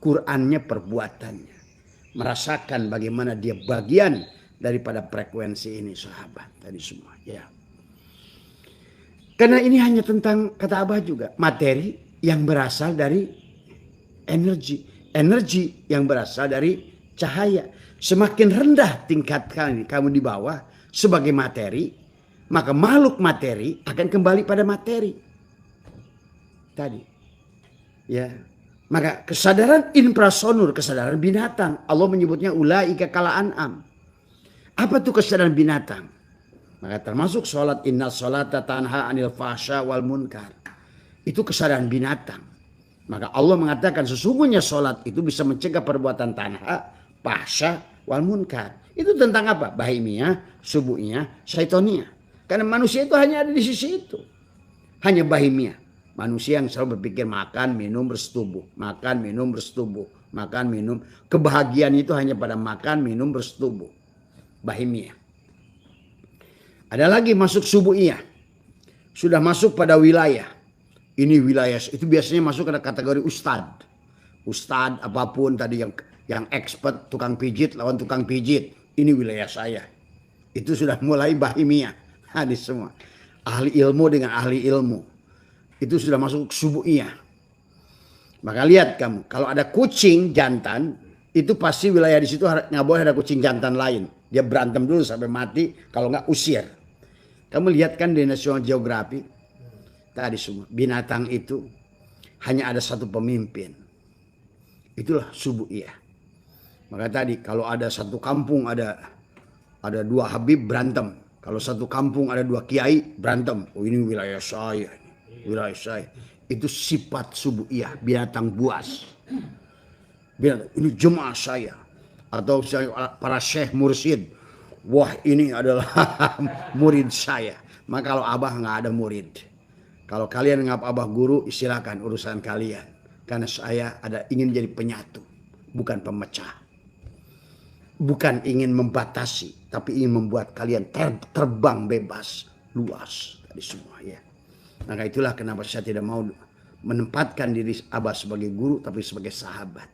Qur'annya perbuatannya. Merasakan bagaimana dia bagian daripada frekuensi ini sahabat tadi semua ya. Karena ini hanya tentang kata Abah juga materi yang berasal dari energi, energi yang berasal dari cahaya. Semakin rendah tingkat kamu di bawah sebagai materi, maka makhluk materi akan kembali pada materi tadi ya. Maka kesadaran infrasonur, kesadaran binatang, Allah menyebutnya ulaika kala an'am. Apa tuh kesadaran binatang? Maka termasuk sholat, inna sholata tanha anil fahsya wal munkar. Itu kesadaran binatang. Maka Allah mengatakan sesungguhnya sholat itu bisa mencegah perbuatan tanha, fahsya wal munkar. Itu tentang apa? Bahimiyah, subuhiyah, syaitonia. Karena manusia itu hanya ada di sisi itu. Hanya bahimiyah. Manusia yang selalu berpikir makan, minum, bersetubuh. Makan, minum, bersetubuh. Makan, minum. Kebahagiaan itu hanya pada makan, minum, bersetubuh. Bahimiyah. Ada lagi masuk subuhiyah. Sudah masuk pada wilayah. Ini wilayah. Itu biasanya masuk ke kategori ustad. Ustad apapun tadi yang expert, tukang pijit lawan tukang pijit. Ini wilayah saya. Itu sudah mulai bahimiyah. Hadis semua. Ahli ilmu dengan ahli ilmu. Itu sudah masuk subuhiyah. Maka lihat kamu. Kalau ada kucing jantan. Itu pasti wilayah di situ nggak boleh ada kucing jantan lain. Dia berantem dulu sampai mati. Kalau nggak usir. Kamu lihat kan di National Geographic. Tadi semua. Binatang itu hanya ada satu pemimpin. Itulah subuhiyah. Maka tadi kalau ada satu kampung ada dua Habib berantem. Kalau satu kampung ada dua kiai berantem. Oh ini wilayah saya. Wilayah saya. Itu sifat subuhiyah. Binatang buas. Binatang, ini jemaah saya. Atau para syekh mursyid. Wah ini adalah murid saya. Maka kalau Abah nggak ada murid. Kalau kalian nganggap Abah guru silakan urusan kalian. Karena saya ingin jadi penyatu. Bukan pemecah. Bukan ingin membatasi. Tapi ingin membuat kalian terbang bebas. Luas. Tadi semua ya. Maka itulah kenapa saya tidak mau menempatkan diri Abah sebagai guru. Tapi sebagai sahabat.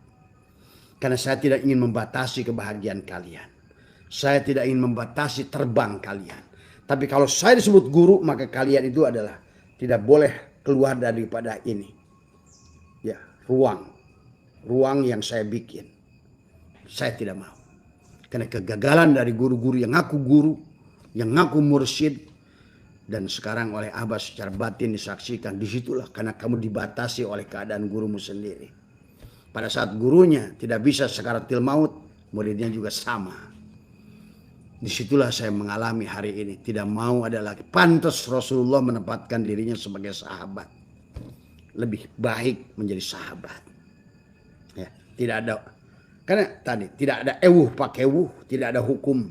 Karena saya tidak ingin membatasi kebahagiaan kalian. Saya tidak ingin membatasi terbang kalian. Tapi kalau saya disebut guru, maka kalian itu adalah tidak boleh keluar daripada ini. Ya, ruang yang saya bikin. Saya tidak mau. Karena kegagalan dari guru-guru yang ngaku guru, yang ngaku mursyid, dan sekarang oleh Abah secara batin disaksikan, disitulah karena kamu dibatasi oleh keadaan gurumu sendiri. Pada saat gurunya tidak bisa sakaratil maut, muridnya juga sama. Disitulah saya mengalami hari ini. Tidak mau ada lagi. Pantas Rasulullah menempatkan dirinya sebagai sahabat. Lebih baik menjadi sahabat. Ya, tidak ada. Karena tadi tidak ada ewuh pakai ewuh. Tidak ada hukum.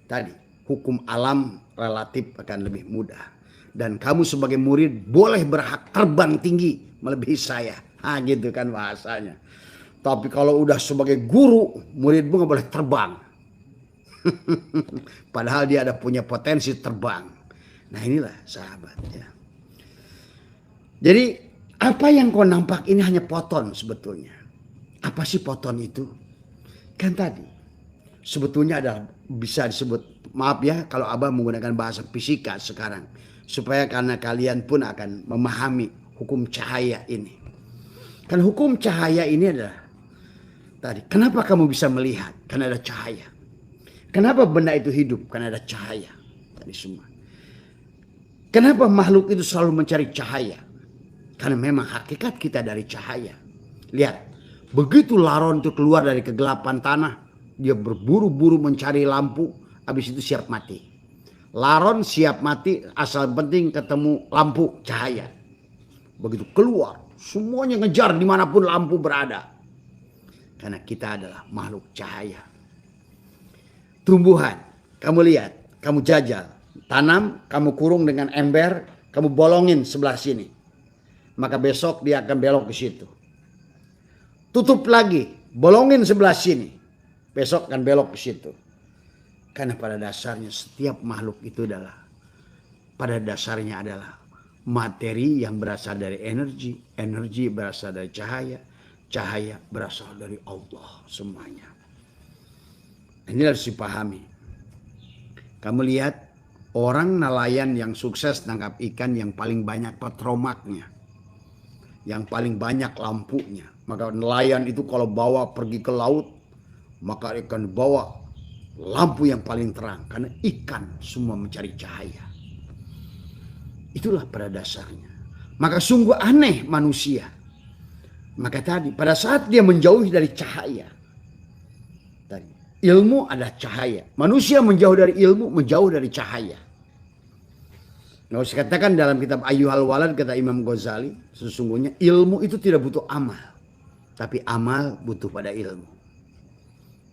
Tadi hukum alam relatif akan lebih mudah. Dan kamu sebagai murid boleh berhak terbang tinggi melebihi saya. Gitu kan bahasanya. Tapi kalau udah sebagai guru, muridmu nggak boleh terbang. Padahal dia ada punya potensi terbang. Nah inilah sahabat ya. Jadi apa yang kau nampak ini hanya foton sebetulnya. Apa sih foton itu? Kan tadi sebetulnya adalah bisa disebut, maaf ya kalau Abah menggunakan bahasa fisika sekarang. Supaya karena kalian pun akan memahami hukum cahaya ini. Kan hukum cahaya ini adalah tadi, kenapa kamu bisa melihat? Karena ada cahaya. Kenapa benda itu hidup? Karena ada cahaya. Tadi semua. Kenapa makhluk itu selalu mencari cahaya? Karena memang hakikat kita dari cahaya. Lihat. Begitu laron itu keluar dari kegelapan tanah. Dia berburu-buru mencari lampu. Habis itu siap mati. Laron siap mati. Asal penting ketemu lampu cahaya. Begitu keluar. Semuanya ngejar dimanapun lampu berada. Karena kita adalah makhluk cahaya. Tumbuhan, kamu lihat, kamu jajal, tanam, kamu kurung dengan ember, kamu bolongin sebelah sini. Maka besok dia akan belok ke situ. Tutup lagi, bolongin sebelah sini. Besok akan belok ke situ. Karena pada dasarnya setiap makhluk itu pada dasarnya adalah materi yang berasal dari energi. Energi berasal dari cahaya. cahaya berasal dari Allah semuanya. Ini harus dipahami. Kamu lihat orang nelayan yang sukses nangkap ikan yang paling banyak petromaknya, yang paling banyak lampunya. Maka nelayan itu kalau bawa pergi ke laut, maka ikan bawa lampu yang paling terang. Karena ikan semua mencari cahaya. Itulah pada dasarnya. Maka sungguh aneh manusia. Maka tadi pada saat dia menjauhi dari cahaya. Tadi, ilmu adalah cahaya. Manusia menjauh dari ilmu, menjauh dari cahaya. Nah, saya katakan dalam kitab Ayyuhal Walad kata Imam Ghazali, sesungguhnya ilmu itu tidak butuh amal. Tapi amal butuh pada ilmu.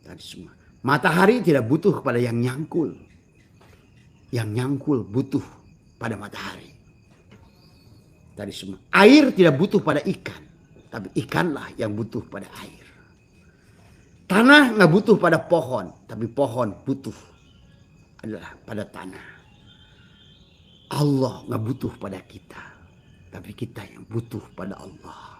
Tadi semua. Matahari tidak butuh kepada yang nyangkul. Yang nyangkul butuh pada matahari. Tadi semua. Air tidak butuh pada ikan. Tapi ikanlah yang butuh pada air. Tanah nggak butuh pada pohon. Tapi pohon butuh adalah pada tanah. Allah nggak butuh pada kita. Tapi kita yang butuh pada Allah.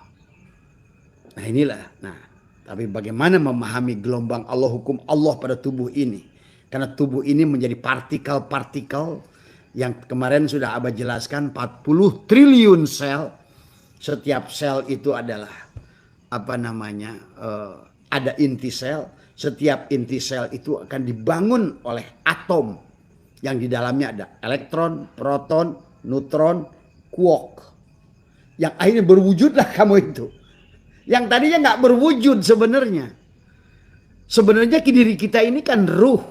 Nah inilah. Nah, tapi bagaimana memahami gelombang Allah, hukum Allah pada tubuh ini. Karena tubuh ini menjadi partikel-partikel yang kemarin sudah Abah jelaskan 40 triliun sel. Setiap sel itu adalah ada inti sel. Setiap inti sel itu akan dibangun oleh atom yang di dalamnya ada elektron, proton, neutron, quark. Yang akhirnya berwujudlah kamu itu. Yang tadinya nggak berwujud sebenarnya. Sebenarnya diri kita ini kan ruh.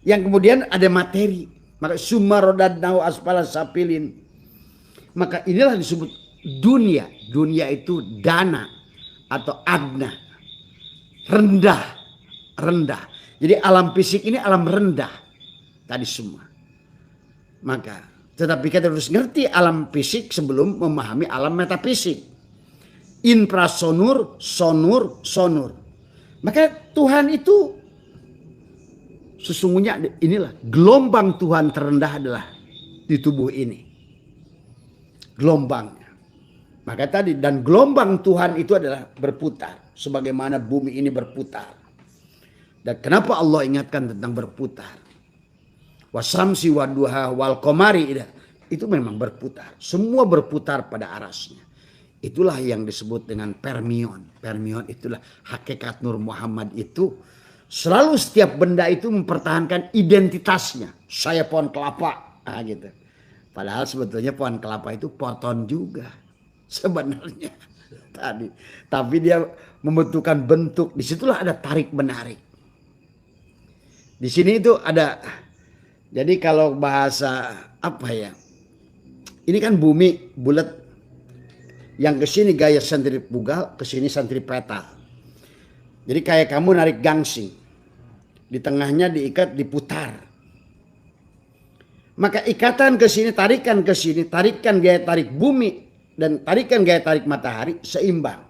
Yang kemudian ada materi. Maka summa radadnahu asfala safilin. Maka inilah disebut dunia. Dunia itu dana atau adna. Rendah. Rendah. Jadi alam fisik ini alam rendah. Tadi semua. Maka tetapi kita harus ngerti alam fisik sebelum memahami alam metafisik. Infrasonur, sonur, sonur. Maka Tuhan itu sesungguhnya inilah gelombang Tuhan terendah adalah di tubuh ini. Gelombangnya. Maka tadi dan gelombang Tuhan itu adalah berputar. Sebagaimana bumi ini berputar. Dan kenapa Allah ingatkan tentang berputar? Wasamsi waduha wal komari. Itu memang berputar. Semua berputar pada arasnya. Itulah yang disebut dengan permion. Permion itulah hakikat Nur Muhammad itu. Selalu setiap benda itu mempertahankan identitasnya. Saya pohon kelapa. Nah, gitu. Padahal sebetulnya pohon kelapa itu poton juga. Sebenarnya. Tadi. Tapi dia membentukkan bentuk. Disitulah ada tarik menarik. Di sini itu ada. Jadi kalau bahasa apa ya. Ini kan bumi bulat. Yang ke sini gaya sentrifugal, ke sini sentripetal. Jadi kayak kamu narik gangsing. Di tengahnya diikat, diputar. Maka ikatan ke sini, tarikan gaya tarik bumi dan tarikan gaya tarik matahari seimbang.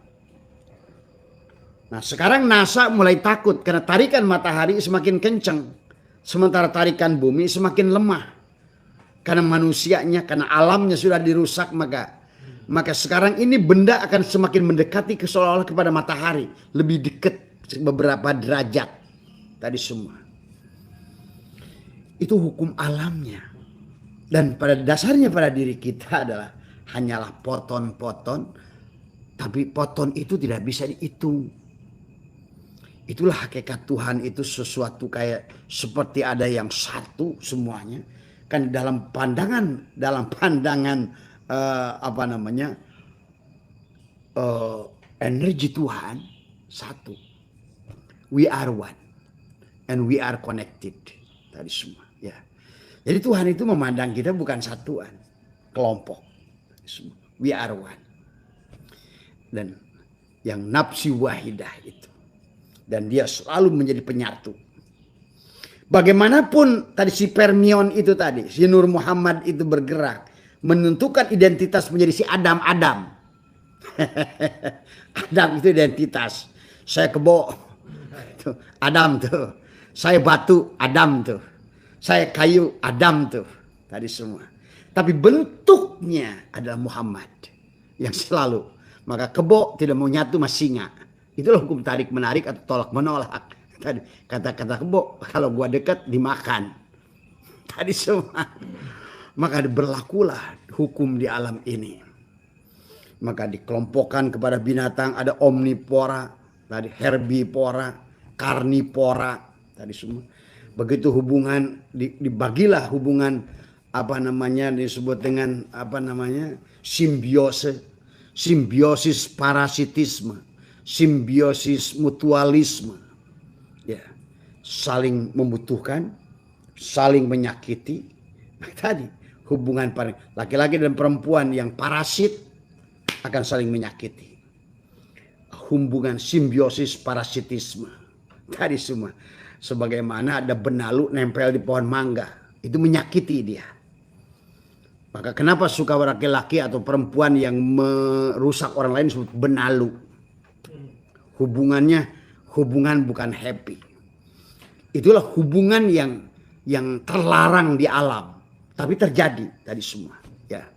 Nah, sekarang NASA mulai takut karena tarikan matahari semakin kencang, sementara tarikan bumi semakin lemah. Karena manusianya, karena alamnya sudah dirusak, maka sekarang ini benda akan semakin mendekati seolah-olah kepada matahari. Lebih dekat beberapa derajat. Tadi semua. Itu hukum alamnya. Dan pada dasarnya pada diri kita adalah hanyalah poton-poton. Tapi poton itu tidak bisa dihitung. Itulah hakikat Tuhan itu sesuatu kayak seperti ada yang satu semuanya. Kan dalam pandangan energi Tuhan satu. We are one and we are connected. Tadi semua ya. Jadi Tuhan itu memandang kita bukan satuan, kelompok. We are one. Dan yang nafsi wahidah itu. Dan dia selalu menjadi penyatu. Bagaimanapun tadi si permion itu tadi, si Nur Muhammad itu bergerak. Menentukan identitas menjadi si Adam. Adam itu identitas. Saya kebo, Adam tuh. Saya batu, Adam tuh. Saya kayu, Adam tuh. Tadi semua. Tapi bentuknya adalah Muhammad. Yang selalu. Maka kebo tidak mau nyatu sama singa. Itulah hukum tarik menarik atau tolak menolak. Tadi kata-kata kebo, kalau gua dekat dimakan. Tadi semua. Maka berlakulah hukum di alam ini. Maka dikelompokkan kepada binatang ada omnivora, tadi herbivora, karnivora, tadi semua. Begitu hubungan dibagilah hubungan apa namanya disebut dengan apa namanya simbiosis parasitisme, simbiosis mutualisme, ya, saling membutuhkan, saling menyakiti. Nah, tadi hubungan laki-laki dan perempuan yang parasit akan saling menyakiti. Hubungan simbiosis parasitisme, tadi semua. Sebagaimana ada benalu nempel di pohon mangga, itu menyakiti dia. Maka kenapa suka laki-laki atau perempuan yang merusak orang lain disebut benalu? Hubungan bukan happy. Itulah hubungan yang terlarang di alam, tapi terjadi tadi semua. Ya,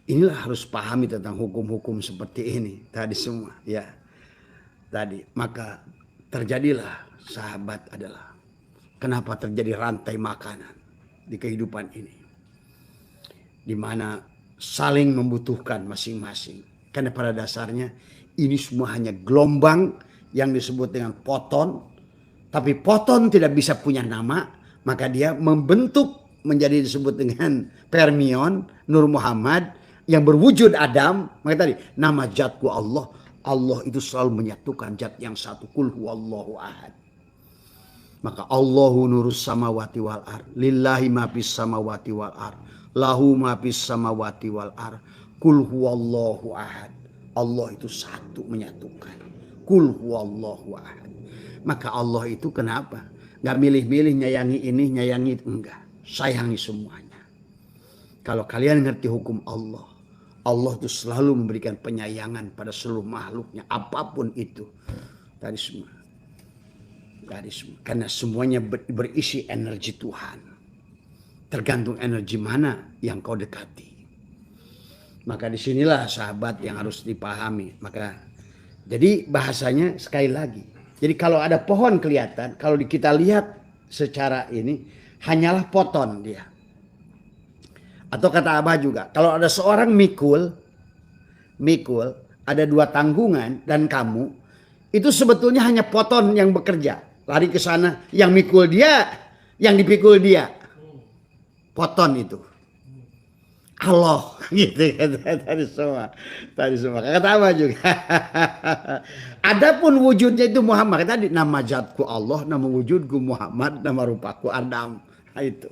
inilah harus pahami tentang hukum-hukum seperti ini tadi semua. Ya, tadi maka terjadilah sahabat adalah kenapa terjadi rantai makanan di kehidupan ini, di mana saling membutuhkan masing-masing. Karena pada dasarnya ini semua hanya gelombang yang disebut dengan poton. Tapi poton tidak bisa punya nama, maka dia membentuk menjadi disebut dengan Permion, Nur Muhammad yang berwujud Adam. Maka tadi nama zatku Allah. Allah itu selalu menyatukan zat yang satu. Kul huwallahu ahad. Maka Allahu nurus samawati wal ar. Lillahi ma fis samawati wal ar. Lahu ma fis samawati wal ar. Kul huwallahu ahad. Allah itu satu menyatukan. Kul huwallahu ahad. Maka Allah itu kenapa? Gak milih-milih nyayangi ini, nyayangi itu. Enggak. Sayangi semuanya. Kalau kalian ngerti hukum Allah. Allah itu selalu memberikan penyayangan pada seluruh makhluknya. Apapun itu. Tadi semua. Karena semuanya berisi energi Tuhan. Tergantung energi mana yang kau dekati. Maka disinilah sahabat yang harus dipahami. Maka jadi bahasanya sekali lagi. Jadi kalau ada pohon kelihatan, kalau kita lihat secara ini hanyalah poton dia. Atau kata Abah juga, kalau ada seorang mikul ada dua tanggungan dan kamu, itu sebetulnya hanya poton yang bekerja. Lari ke sana, yang mikul dia, yang dipikul dia. Poton itu. Allah gitu tadi semua. Kata apa juga. Adapun wujudnya itu Muhammad. Tadi nama zatku Allah, nama wujudku Muhammad, nama rupaku Adam. Nah, itu.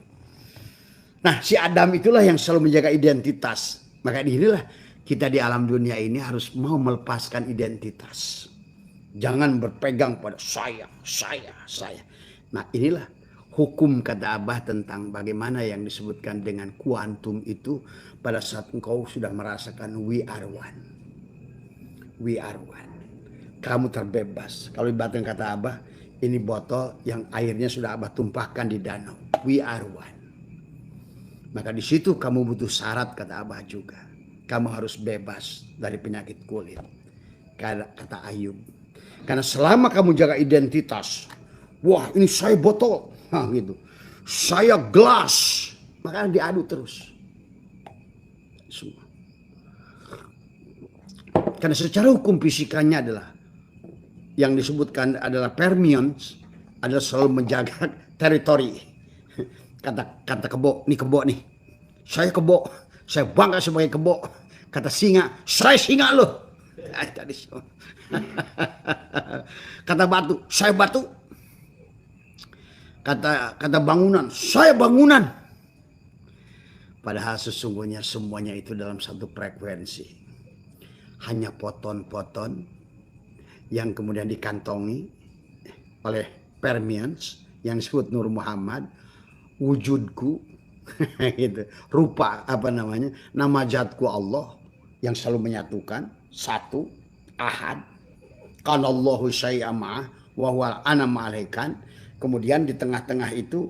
Nah, si Adam itulah yang selalu menjaga identitas. Maka inilah kita di alam dunia ini harus mau melepaskan identitas. Jangan berpegang pada saya. Nah, inilah hukum kata Abah tentang bagaimana yang disebutkan dengan kuantum itu pada saat engkau sudah merasakan we are one. We are one. Kamu terbebas. Kalau ibaratkan kata Abah, ini botol yang airnya sudah Abah tumpahkan di danau. We are one. Maka di situ kamu butuh syarat kata Abah juga. Kamu harus bebas dari penyakit kulit. Kata Ayub. Karena selama kamu jaga identitas, wah ini saya botol, nah, gitu. Saya gelas, maka diadu terus. Semua. Karena secara hukum fisikanya adalah yang disebutkan adalah Permions adalah selalu menjaga teritori. Kata kebo, nih kebo nih. Saya kebo, saya bangga sebagai kebo. Kata singa, saya singa loh. Kata batu, saya batu. Kata bangunan, saya bangunan. Padahal sesungguhnya semuanya itu dalam satu frekuensi. Hanya poton-poton yang kemudian dikantongi oleh Permians yang disebut Nur Muhammad, wujudku, gitu. Rupa apa namanya? Nama zatku Allah yang selalu menyatukan satu, ahad. Kanallahu syai'amah wa huwa ana ma'alaikan. Kemudian di tengah-tengah itu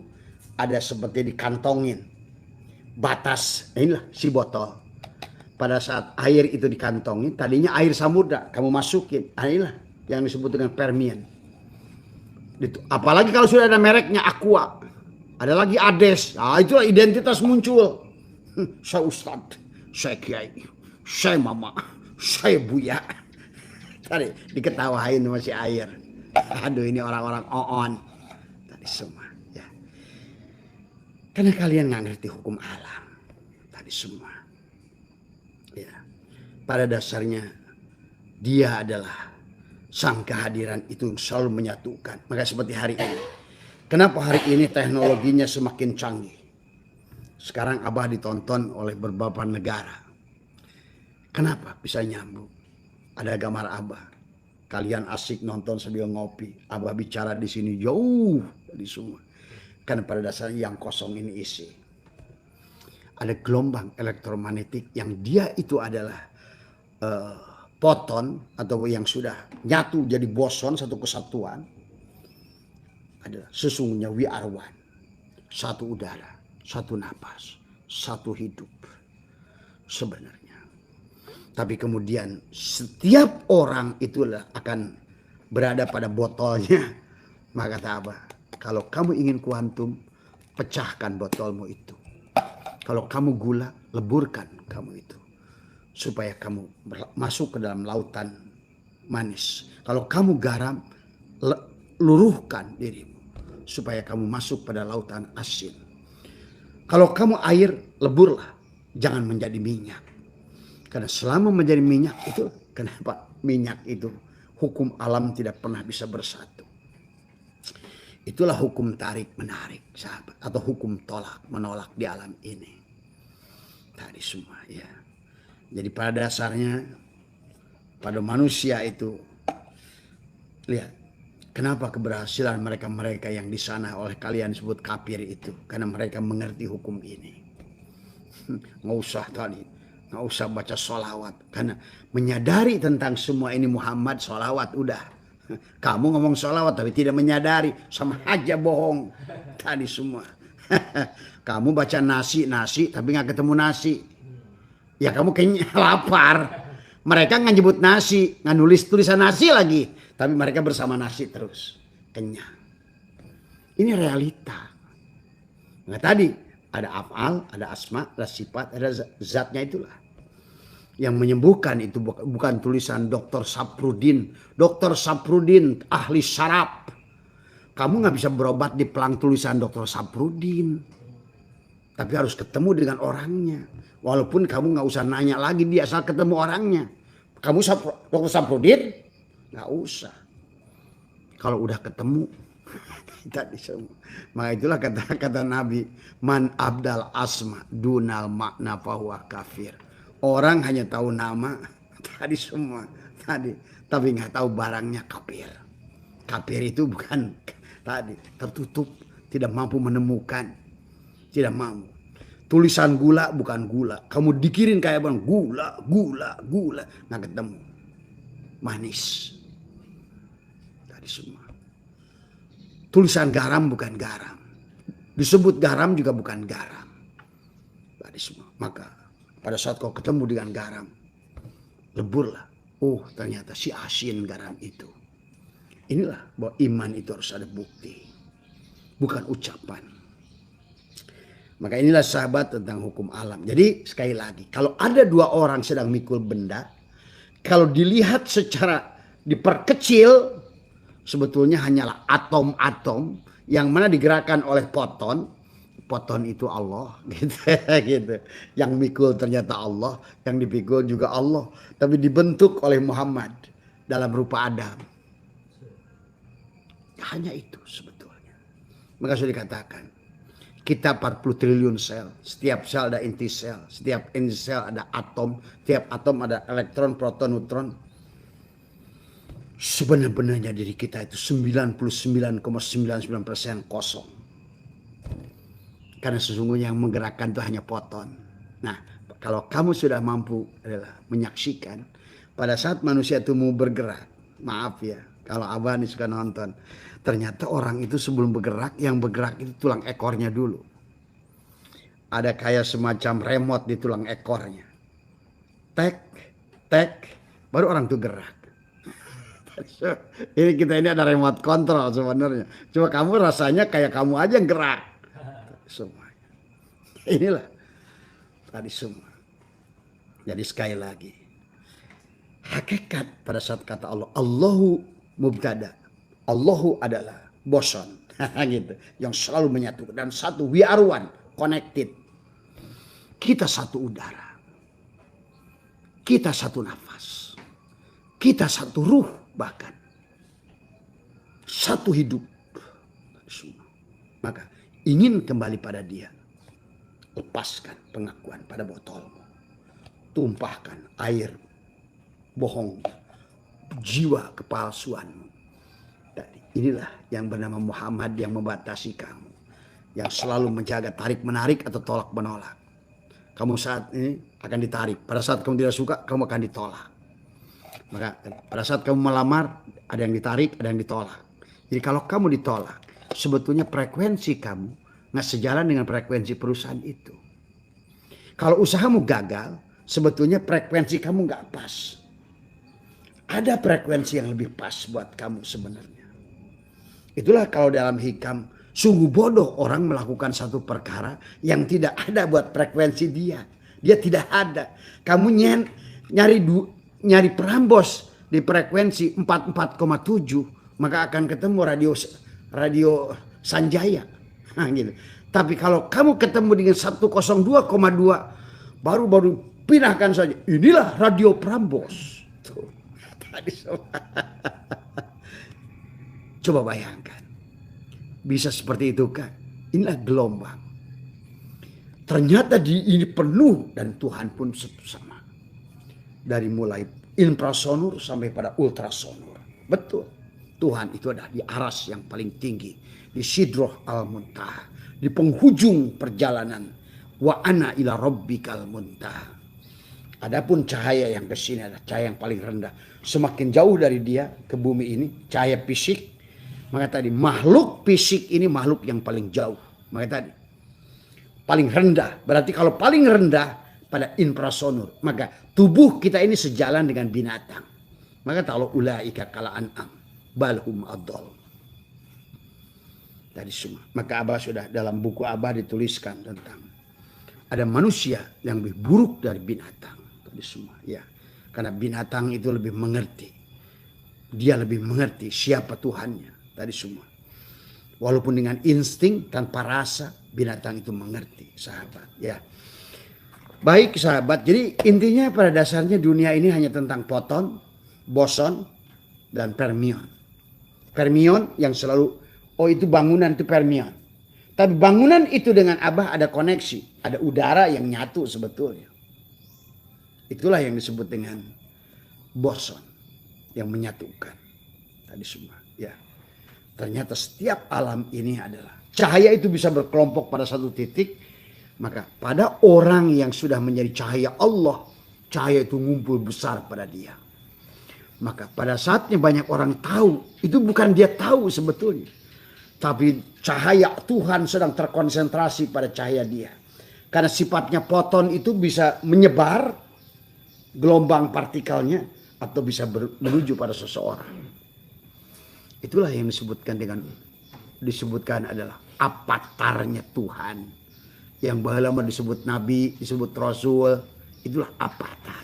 ada seperti dikantongin batas. Inilah si botol. pada saat air itu dikantongi, tadinya air samudra, kamu masukin. Inilah yang disebut dengan Permian. Apalagi kalau sudah ada mereknya Aqua, ada lagi Ades, nah itulah identitas muncul. Saya Ustadz, saya Kiai, saya Mama, saya Buya. Tadi diketawain sama si air. Aduh, ini orang-orang on. Tadi semua. Ya. Karena kalian nggak ngerti hukum alam. Tadi semua. Ya. Pada dasarnya dia adalah sang kehadiran itu selalu menyatukan. Maka seperti hari ini. Kenapa hari ini teknologinya semakin canggih? Sekarang Abah ditonton oleh beberapa negara. Kenapa bisa nyambung? Ada gambar Abah. Kalian asik nonton sambil ngopi. Abah bicara di sini jauh dari semua. Karena pada dasarnya yang kosong ini isi. Ada gelombang elektromagnetik yang dia itu adalah foton atau yang sudah nyatu jadi boson satu kesatuan. Adalah sesungguhnya we are one. Satu udara, satu napas, satu hidup. Sebenarnya. Tapi kemudian setiap orang itulah akan berada pada botolnya. Maka kata Abah, kalau kamu ingin kuantum, pecahkan botolmu itu. Kalau kamu gula, leburkan kamu itu. Supaya kamu masuk ke dalam lautan manis. Kalau kamu garam, luruhkan dirimu. Supaya kamu masuk pada lautan asin. Kalau kamu air, leburlah. Jangan menjadi minyak. Karena selama menjadi minyak itu, kenapa minyak itu hukum alam tidak pernah bisa bersatu. Itulah hukum tarik menarik, sahabat, atau hukum tolak menolak di alam ini. Tadi semua ya. Jadi pada dasarnya pada manusia itu, lihat kenapa keberhasilan mereka-mereka yang di sana oleh kalian sebut kafir itu, karena mereka mengerti hukum ini. Nggak usah tadi. Nggak usah baca sholawat. Karena menyadari tentang semua ini Muhammad sholawat udah. Kamu ngomong sholawat tapi tidak menyadari. Sama aja bohong. Tadi semua. Kamu baca nasi tapi nggak ketemu nasi. Ya kamu kayaknya lapar. Mereka nggak nyebut nasi. Nggak nulis tulisan nasi lagi. Tapi mereka bersama nasi terus. Kenyang. Ini realita. Nah tadi ada af'al, ada asma, ada sifat, ada zatnya itulah. Yang menyembuhkan itu bukan tulisan Dr. Saprudin. Dr. Saprudin ahli syaraf. Kamu nggak bisa berobat di pelang tulisan Dr. Saprudin. Tapi harus ketemu dengan orangnya. Walaupun kamu nggak usah nanya lagi dia asal ketemu orangnya. Kamu Dr. Saprudin? Nggak usah. Kalau udah ketemu. Tadi semua. Maka itulah kata Nabi. Man abdal asma dunal makna fahuwa kafir. Orang hanya tahu nama tadi semua tadi, tapi nggak tahu barangnya kafir. Kafir itu bukan tadi tertutup, tidak mampu menemukan, tidak mampu. Tulisan gula bukan gula. Kamu dikirin kayak bang gula, nggak ketemu. Manis. Tadi semua. Tulisan garam bukan garam. Disebut garam juga bukan garam. Tadi semua. Maka pada saat kau ketemu dengan garam, leburlah. Oh ternyata si asin garam itu. Inilah bahwa iman itu harus ada bukti. Bukan ucapan. Maka inilah sahabat tentang hukum alam. Jadi sekali lagi. Kalau ada dua orang sedang mikul benda. Kalau dilihat secara diperkecil. Sebetulnya hanyalah atom-atom. Yang mana digerakkan oleh foton. Foton itu Allah gitu. Yang mikul ternyata Allah, yang dipikul juga Allah, tapi dibentuk oleh Muhammad dalam rupa Adam. Hanya itu sebetulnya. Maka sudah dikatakan kita 40 triliun sel, setiap sel ada inti sel, setiap inti sel ada atom, setiap atom ada elektron, proton, neutron. Sebenarnya diri kita itu 99,99% kosong. Karena sesungguhnya yang menggerakkan itu hanya foton. Nah, kalau kamu sudah mampu adalah menyaksikan pada saat manusia itu mau bergerak, maaf ya, kalau Abah nih suka nonton, ternyata orang itu sebelum bergerak, yang bergerak itu tulang ekornya dulu. Ada kayak semacam remote di tulang ekornya. tek, tek, baru orang tuh gerak. Ini kita ini ada remote control sebenarnya. Cuma kamu rasanya kayak kamu aja yang gerak. Semua. Inilah tadi semua. Jadi sekali lagi. Hakikat pada saat kata Allah. Allahu mubtada. Allahu adalah boson. Gitu. Yang selalu menyatu. Dan satu. We are one. Connected. Kita satu udara. Kita satu nafas. Kita satu ruh bahkan. Satu hidup. Maka ingin kembali pada dia. Lepaskan pengakuan pada botolmu. Tumpahkan air bohong. Jiwa kepalsuanmu. Inilah yang bernama Muhammad yang membatasi kamu. Yang selalu menjaga tarik menarik atau tolak menolak. Kamu saat ini akan ditarik. Pada saat kamu tidak suka, kamu akan ditolak. Maka pada saat kamu melamar, ada yang ditarik, ada yang ditolak. Jadi kalau kamu ditolak, sebetulnya frekuensi kamu nggak sejalan dengan frekuensi perusahaan itu. Kalau usahamu gagal, sebetulnya frekuensi kamu nggak pas. Ada frekuensi yang lebih pas buat kamu sebenarnya. Itulah kalau dalam hikam, sungguh bodoh orang melakukan satu perkara yang tidak ada buat frekuensi dia. Dia tidak ada. Kamu nyari perambos di frekuensi 44,7, maka akan ketemu radio Sanjaya. Nah, gitu. Tapi kalau kamu ketemu dengan 102,2, baru pindahkan saja. Inilah radio Prambos. Tuh. Coba bayangkan. Bisa seperti itu kan? Inilah gelombang. Ternyata ini penuh dan Tuhan pun sama. Dari mulai infrasonur sampai pada ultrasonur. Betul. Tuhan itu adalah di aras yang paling tinggi. Di Sidroh al-Muntaha. Di penghujung perjalanan. Wa ana ila rabbikal muntaha. Adapun cahaya yang ke sini adalah cahaya yang paling rendah. Semakin jauh dari dia ke bumi ini, cahaya fisik. Maka tadi makhluk fisik ini makhluk yang paling jauh. Maka tadi paling rendah. Berarti kalau paling rendah pada infrasonur, maka tubuh kita ini sejalan dengan binatang. Maka kalau ulaika kala an'am balhum adol. Tadi semua. Maka Abah sudah dalam buku Abah dituliskan tentang ada manusia yang lebih buruk dari binatang. Tadi semua. Ya. Karena binatang itu lebih mengerti. Dia lebih mengerti siapa Tuhannya. Tadi semua. Walaupun dengan insting tanpa rasa, binatang itu mengerti, sahabat. Ya. Baik sahabat, jadi intinya pada dasarnya dunia ini hanya tentang foton, boson, dan fermion. Fermion yang selalu, oh itu bangunan itu fermion. Tapi bangunan itu dengan Abah ada koneksi, ada udara yang nyatu sebetulnya. Itulah yang disebut dengan boson yang menyatukan. Tadi semua, ya. Ternyata setiap alam ini adalah cahaya itu bisa berkelompok pada satu titik. Maka pada orang yang sudah menjadi cahaya Allah, cahaya itu ngumpul besar pada dia. Maka pada saatnya banyak orang tahu, itu bukan dia tahu sebetulnya. Tapi cahaya Tuhan sedang terkonsentrasi pada cahaya dia. Karena sifatnya foton itu bisa menyebar gelombang partikelnya atau bisa menuju pada seseorang. Itulah yang disebutkan adalah avatarnya Tuhan. Yang lama disebut Nabi, disebut Rasul. Itulah avatar.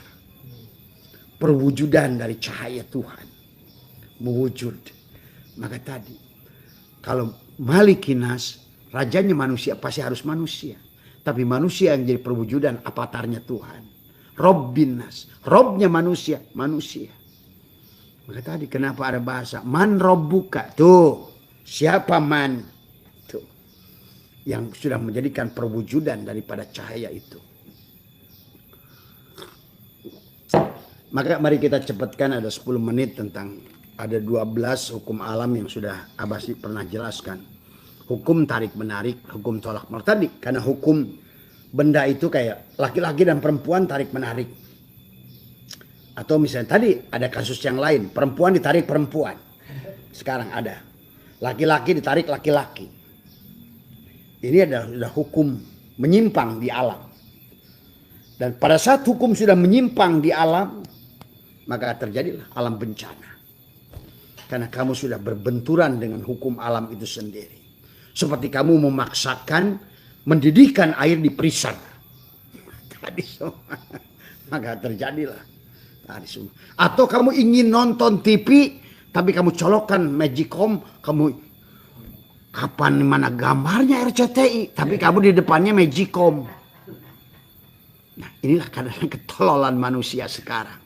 Perwujudan dari cahaya Tuhan. Mewujud. Maka tadi. Kalau Malikinas, rajanya manusia pasti harus manusia. Tapi manusia yang jadi perwujudan avatarnya Tuhan. Robbinas. Robnya manusia. Manusia. Maka tadi kenapa ada bahasa man robbuka. Tuh. Siapa man. Tuh. Yang sudah menjadikan perwujudan daripada cahaya itu. Maka mari kita cepatkan ada 10 menit tentang ada 12 hukum alam yang sudah Abah pernah jelaskan. Hukum tarik menarik, hukum tolak menolak tadi. Karena hukum benda itu kayak laki-laki dan perempuan tarik menarik. Atau misalnya tadi ada kasus yang lain. Perempuan ditarik perempuan. Sekarang ada. Laki-laki ditarik laki-laki. Ini adalah hukum menyimpang di alam. Dan pada saat hukum sudah menyimpang di alam, maka terjadilah alam bencana. Karena kamu sudah berbenturan dengan hukum alam itu sendiri. Seperti kamu memaksakan mendidihkan air di perisai. Tadi semua. Maka terjadilah. Tadi semua. Atau kamu ingin nonton TV, tapi kamu colokkan Magicom, kamu kapan mana gambarnya RCTI, tapi kamu di depannya Magicom. Nah, inilah kadang ketololan manusia sekarang.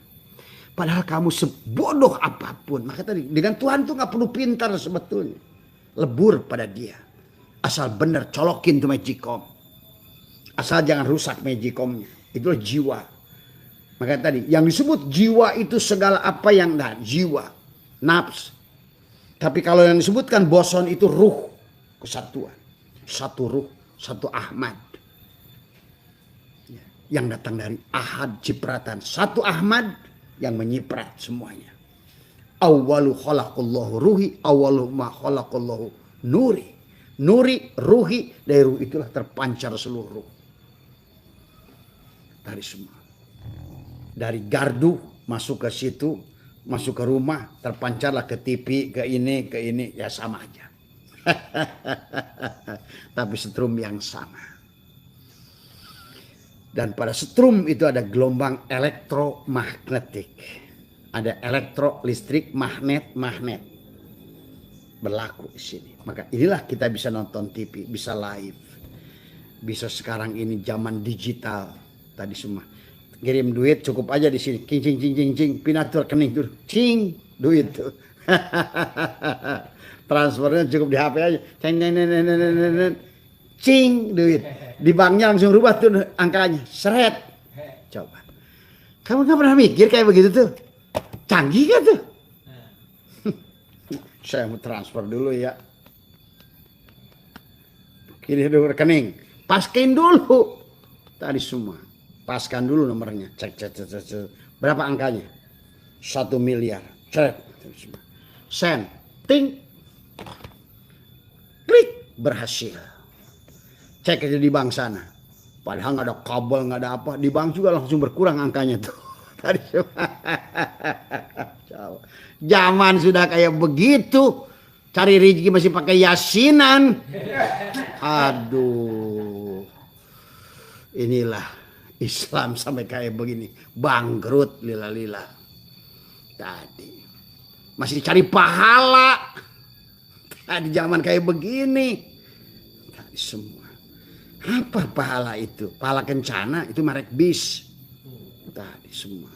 Padahal kamu sebodoh apapun. Maka tadi dengan Tuhan tuh nggak perlu pintar sebetulnya. Lebur pada dia. Asal benar colokin tuh Magicom. Asal jangan rusak Magicomnya. Itulah jiwa. Maka tadi yang disebut jiwa itu segala apa yang jiwa. Nafs. Tapi kalau yang disebutkan boson itu ruh. Kesatuan. Satu ruh. Satu Ahmad. Yang datang dari ahad cipratan. Satu Ahmad yang menyiprat semuanya. Awalu khalaqallahu ruhi, awalu ma khalaqallahu nuri. Nuri, ruhi, dari ruh itulah terpancar seluruh. Dari semua. Dari gardu masuk ke situ, masuk ke rumah, terpancarlah ke TV, ke ini, ya sama aja. Tapi setrum yang sama. Dan pada setrum itu ada gelombang elektromagnetik. Ada listrik, magnet. Berlaku di sini. Maka inilah kita bisa nonton TV, bisa live. Bisa sekarang ini zaman digital. Tadi semua. Kirim duit cukup aja di sini. Cing. Pinatur kening dulu. Cing. Duit tuh. Transfernya cukup di HP aja. Cing. Duit. Di banknya langsung rubah tuh angkanya. Seret. Coba. Kamu gak pernah mikir kayak begitu tuh? Canggih kan tuh? Saya mau transfer dulu ya. Kirim dulu rekening. Paskin dulu. Tadi semua. Paskan dulu nomornya. Cek. Berapa angkanya? 1 miliar. Cek. Send. Ting. Klik. Berhasil. Cek aja di bank sana. Padahal nggak ada kabel, nggak ada apa. Di bank juga langsung berkurang angkanya tuh. Tadi zaman sudah kayak begitu. Cari rezeki masih pakai yasinan. Aduh. Inilah Islam sampai kayak begini. Bangkrut lila-lila. Tadi. Masih cari pahala. Tadi zaman kayak begini. Tadi semua. Apa pahala itu? Pahala kencana itu merek bis. Tadi semua.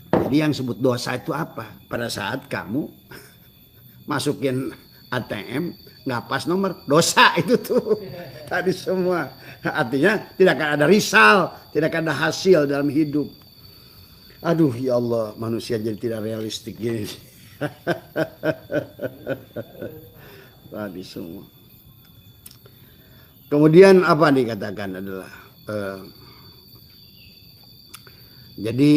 Jadi yang sebut dosa itu apa? Pada saat kamu masukin ATM nggak pas nomor, dosa itu tuh. Tadi semua. Artinya tidak akan ada risal, tidak akan ada hasil dalam hidup. Aduh ya Allah, manusia jadi tidak realistik gini. Tadi semua. Kemudian apa dikatakan adalah jadi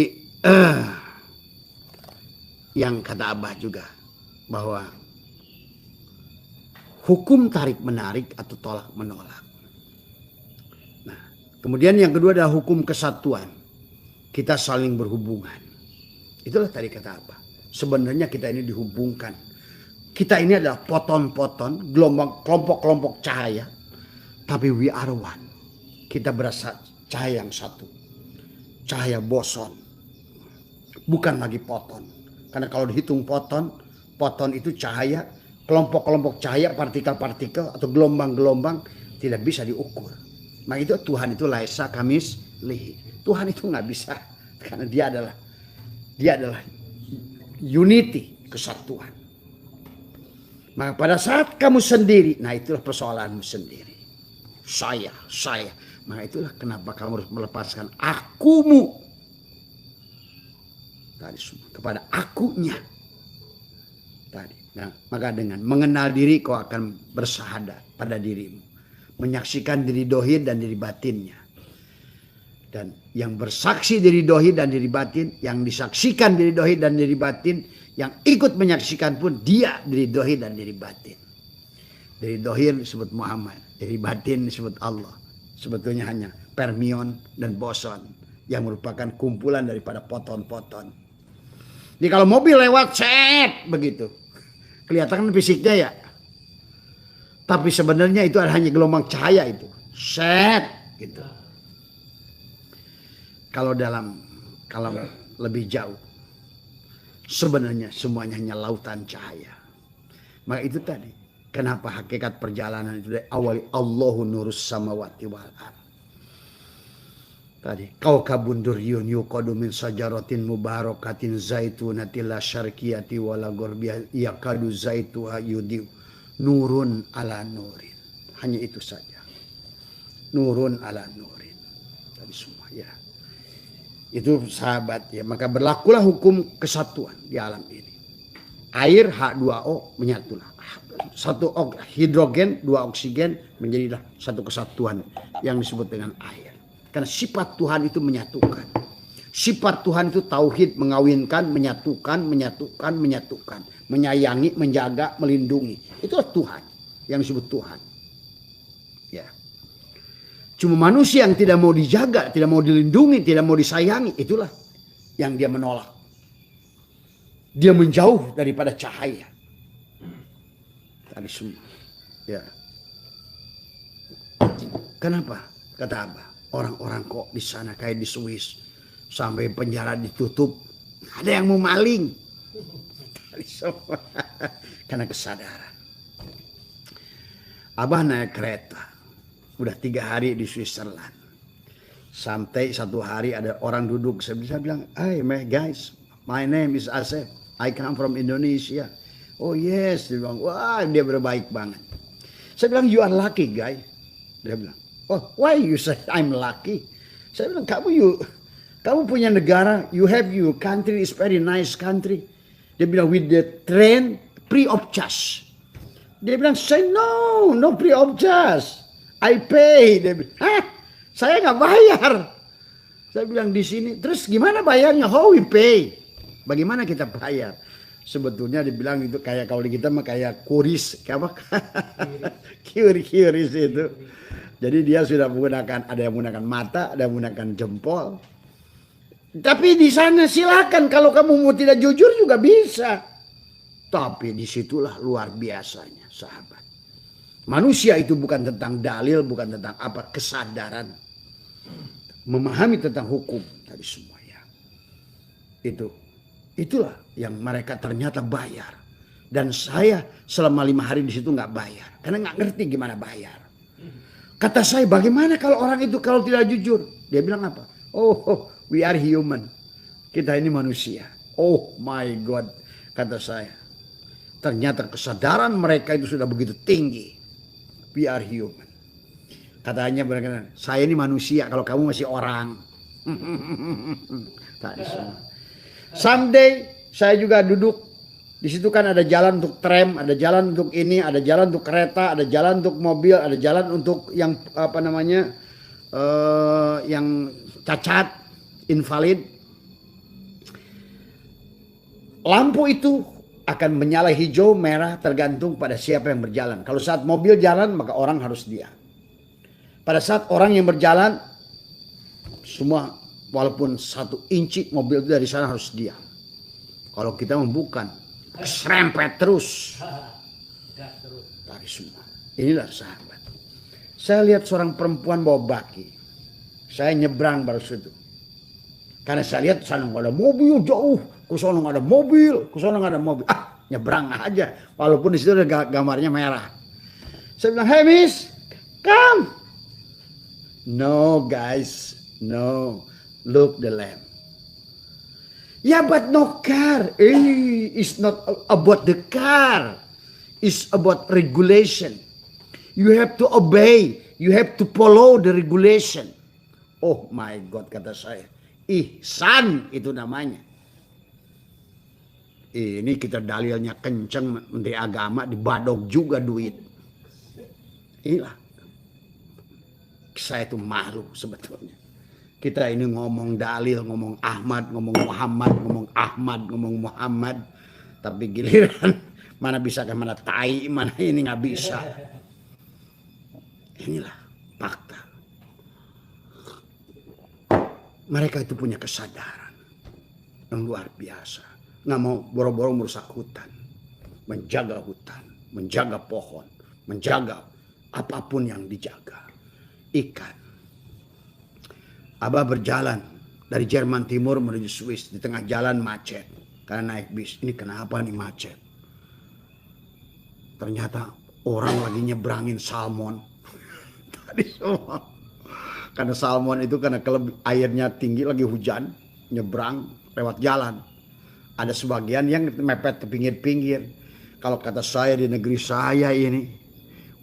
yang kata Abah juga bahwa hukum tarik menarik atau tolak menolak. Nah, kemudian yang kedua adalah hukum kesatuan. Kita saling berhubungan. Itulah tadi kata Abah. Sebenarnya kita ini dihubungkan. Kita ini adalah poton-poton, gelombang kelompok-kelompok cahaya. Tapi we are one. Kita berasa cahaya yang satu. Cahaya boson. Bukan lagi poton. Karena kalau dihitung poton itu cahaya, kelompok-kelompok cahaya, partikel-partikel atau gelombang-gelombang tidak bisa diukur. Maka itu Tuhan itu laisa kamis lihi. Tuhan itu nggak bisa. Karena dia adalah unity, kesatuan. Maka pada saat kamu sendiri, nah itulah persoalanmu sendiri. Saya. Maka itulah kenapa kamu harus melepaskan akumu. Tadi semua kepada akunya. Tadi. Nah, maka dengan mengenal diri kau akan bersahadat pada dirimu. Menyaksikan diri dohir dan diri batinnya. Dan yang bersaksi diri dohir dan diri batin, yang disaksikan diri dohir dan diri batin, yang ikut menyaksikan pun dia diri dohir dan diri batin. Dari dohir disebut Muhammad, dari batin disebut Allah. Sebetulnya hanya fermion dan boson yang merupakan kumpulan daripada foton-foton. Jadi kalau mobil lewat set begitu, kelihatan fisiknya ya. Tapi sebenarnya itu hanya gelombang cahaya itu, set gitu. Kalau lebih jauh, sebenarnya semuanya hanya lautan cahaya. Maka itu tadi, kenapa hakikat perjalanan itu dari awal Allahu nurus samawati wal ardh. Tadi kaukabun duryun yuqadu min sajaratin mubarakatin zaitunatil la syarqiyati wala gharbiyati yakadu zaituha yudiu nurun ala nurin. Hanya itu saja. Nurun ala nurin. Tadi semua ya. Itu sahabat ya. Maka berlakulah hukum kesatuan di alam ini. Air H2O menyatulah. Satu hidrogen, dua oksigen menjadilah satu kesatuan yang disebut dengan air. Karena sifat Tuhan itu menyatukan. Sifat Tuhan itu tauhid, mengawinkan, menyatukan. Menyayangi, menjaga, melindungi. Itulah Tuhan yang disebut Tuhan. Ya. Cuma manusia yang tidak mau dijaga, tidak mau dilindungi, tidak mau disayangi. Itulah yang dia menolak. Dia menjauh daripada cahaya. Tadi semua. Ya. Kenapa? Kata Abah. Orang-orang kok di sana kayak di Swiss. Sampai penjara ditutup. Ada yang mau maling. Karena kesadaran. Abah naik kereta. Udah 3 hari di Switzerland. Sampai satu hari ada orang duduk. Saya bilang, hey guys, my name is Asep. I come from Indonesia. Oh yes. Dia bilang, wah dia berbaik banget. Saya bilang, you are lucky guy. Dia bilang, oh, why you say I'm lucky? Saya bilang, kamu punya negara, you have your country, is very nice country. Dia bilang, with the train, free of charge. Dia bilang, say no free of charge. I pay. Dia bilang, hah? Saya nggak bayar. Saya bilang di sini, terus gimana bayarnya? How we pay? Bagaimana kita bayar? Sebetulnya dibilang itu kayak kalau di kita mah kayak kuris, apa? Kiris itu. Jadi dia sudah menggunakan, ada yang menggunakan mata, ada yang menggunakan jempol. Tapi di sana silakan kalau kamu mau tidak jujur juga bisa. Tapi disitulah luar biasanya sahabat. Manusia itu bukan tentang dalil, bukan tentang apa, kesadaran. Memahami tentang hukum tadi semua ya. Itulah yang mereka ternyata bayar. Dan saya selama 5 hari di situ nggak bayar. Karena nggak ngerti gimana bayar. Kata saya, bagaimana kalau orang itu kalau tidak jujur? Dia bilang apa? Oh, we are human. Kita ini manusia. Oh my God, kata saya. Ternyata kesadaran mereka itu sudah begitu tinggi. We are human. Katanya mereka, saya ini manusia kalau kamu masih orang. Someday saya juga duduk. Di situ kan ada jalan untuk tram, ada jalan untuk ini, ada jalan untuk kereta, ada jalan untuk mobil, ada jalan untuk yang apa namanya, yang cacat, invalid. Lampu itu akan menyala hijau, merah, tergantung pada siapa yang berjalan. Kalau saat mobil jalan, maka orang harus diam. Pada saat orang yang berjalan, semua walaupun 1 inci mobil itu dari sana harus diam. Kalau kita bukan. Serempet terus. Tadi semua. Inilah sahabat. Saya lihat seorang perempuan bawa baki. Saya nyebrang baru situ. Karena saya lihat sana nggak ada mobil jauh. Kesana nggak ada mobil. Kesana nggak ada mobil. Nyebrang aja. Walaupun di situ ada gambarnya merah. Saya bilang, hey miss, come. No guys, no. Look the lamp. Yeah, but no car. It's not about the car. It's about regulation. You have to obey. You have to follow the regulation. Oh my God, kata saya. Ihsan itu namanya. Ini kita dalilnya kenceng, Menteri Agama dibadok juga duit. Inilah. Saya itu malu sebetulnya. Kita ini ngomong dalil, ngomong Ahmad, ngomong Muhammad, ngomong Ahmad, ngomong Muhammad. Tapi giliran mana bisa ke mana tai, mana ini nggak bisa. Inilah fakta. Mereka itu punya kesadaran yang luar biasa. Nggak mau boro-boro merusak hutan. Menjaga pohon, menjaga apapun yang dijaga. Ikan. Abah berjalan dari Jerman Timur menuju Swiss. Di tengah jalan macet. Karena naik bis. Ini kenapa nih macet? Ternyata orang lagi nyebrangin salmon. Tadi semua. Karena salmon itu karena airnya tinggi lagi hujan. Nyebrang lewat jalan. Ada sebagian yang mepet ke pinggir-pinggir. Kalau kata saya di negeri saya ini.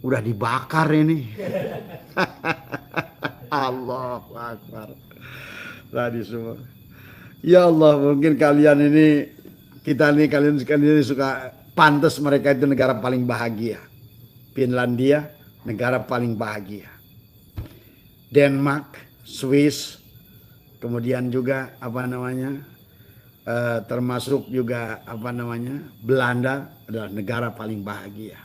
Udah dibakar ini. Allahu Akbar. Tadi semua. Ya Allah, mungkin kalian ini, kalian ini suka pantas mereka itu negara paling bahagia. Finlandia, negara paling bahagia. Denmark, Swiss, kemudian juga termasuk juga Belanda adalah negara paling bahagia.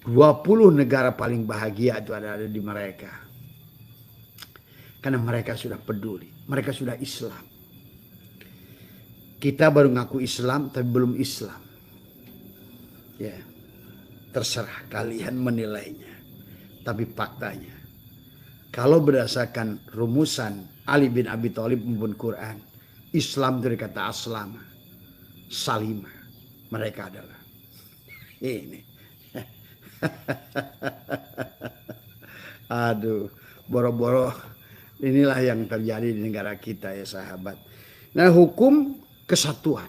20 negara paling bahagia itu ada di mereka. Karena mereka sudah peduli, mereka sudah Islam. Kita baru ngaku Islam tapi belum Islam. Ya, terserah kalian menilainya. Tapi faktanya, kalau berdasarkan rumusan Ali bin Abi Thalib maupun Quran, Islam dari kata aslama, salima. Mereka adalah ini. Aduh, boro-boro inilah yang terjadi di negara kita ya sahabat. Nah, hukum kesatuan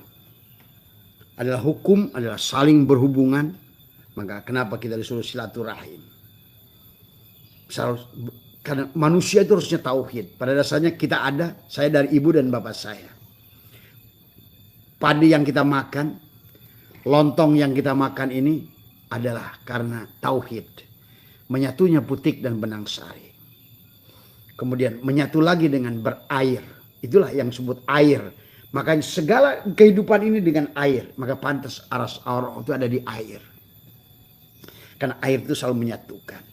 adalah saling berhubungan. Maka kenapa kita disuruh silaturahim? Karena manusia itu harusnya tauhid. Pada dasarnya kita saya dari ibu dan bapak saya. Padi yang kita makan, lontong yang kita makan ini adalah karena tauhid. Menyatunya putik dan benang sari. Kemudian menyatu lagi dengan berair. Itulah yang disebut air. Makanya segala kehidupan ini dengan air. Maka pantas aras Allah itu ada di air. Karena air itu selalu menyatukan.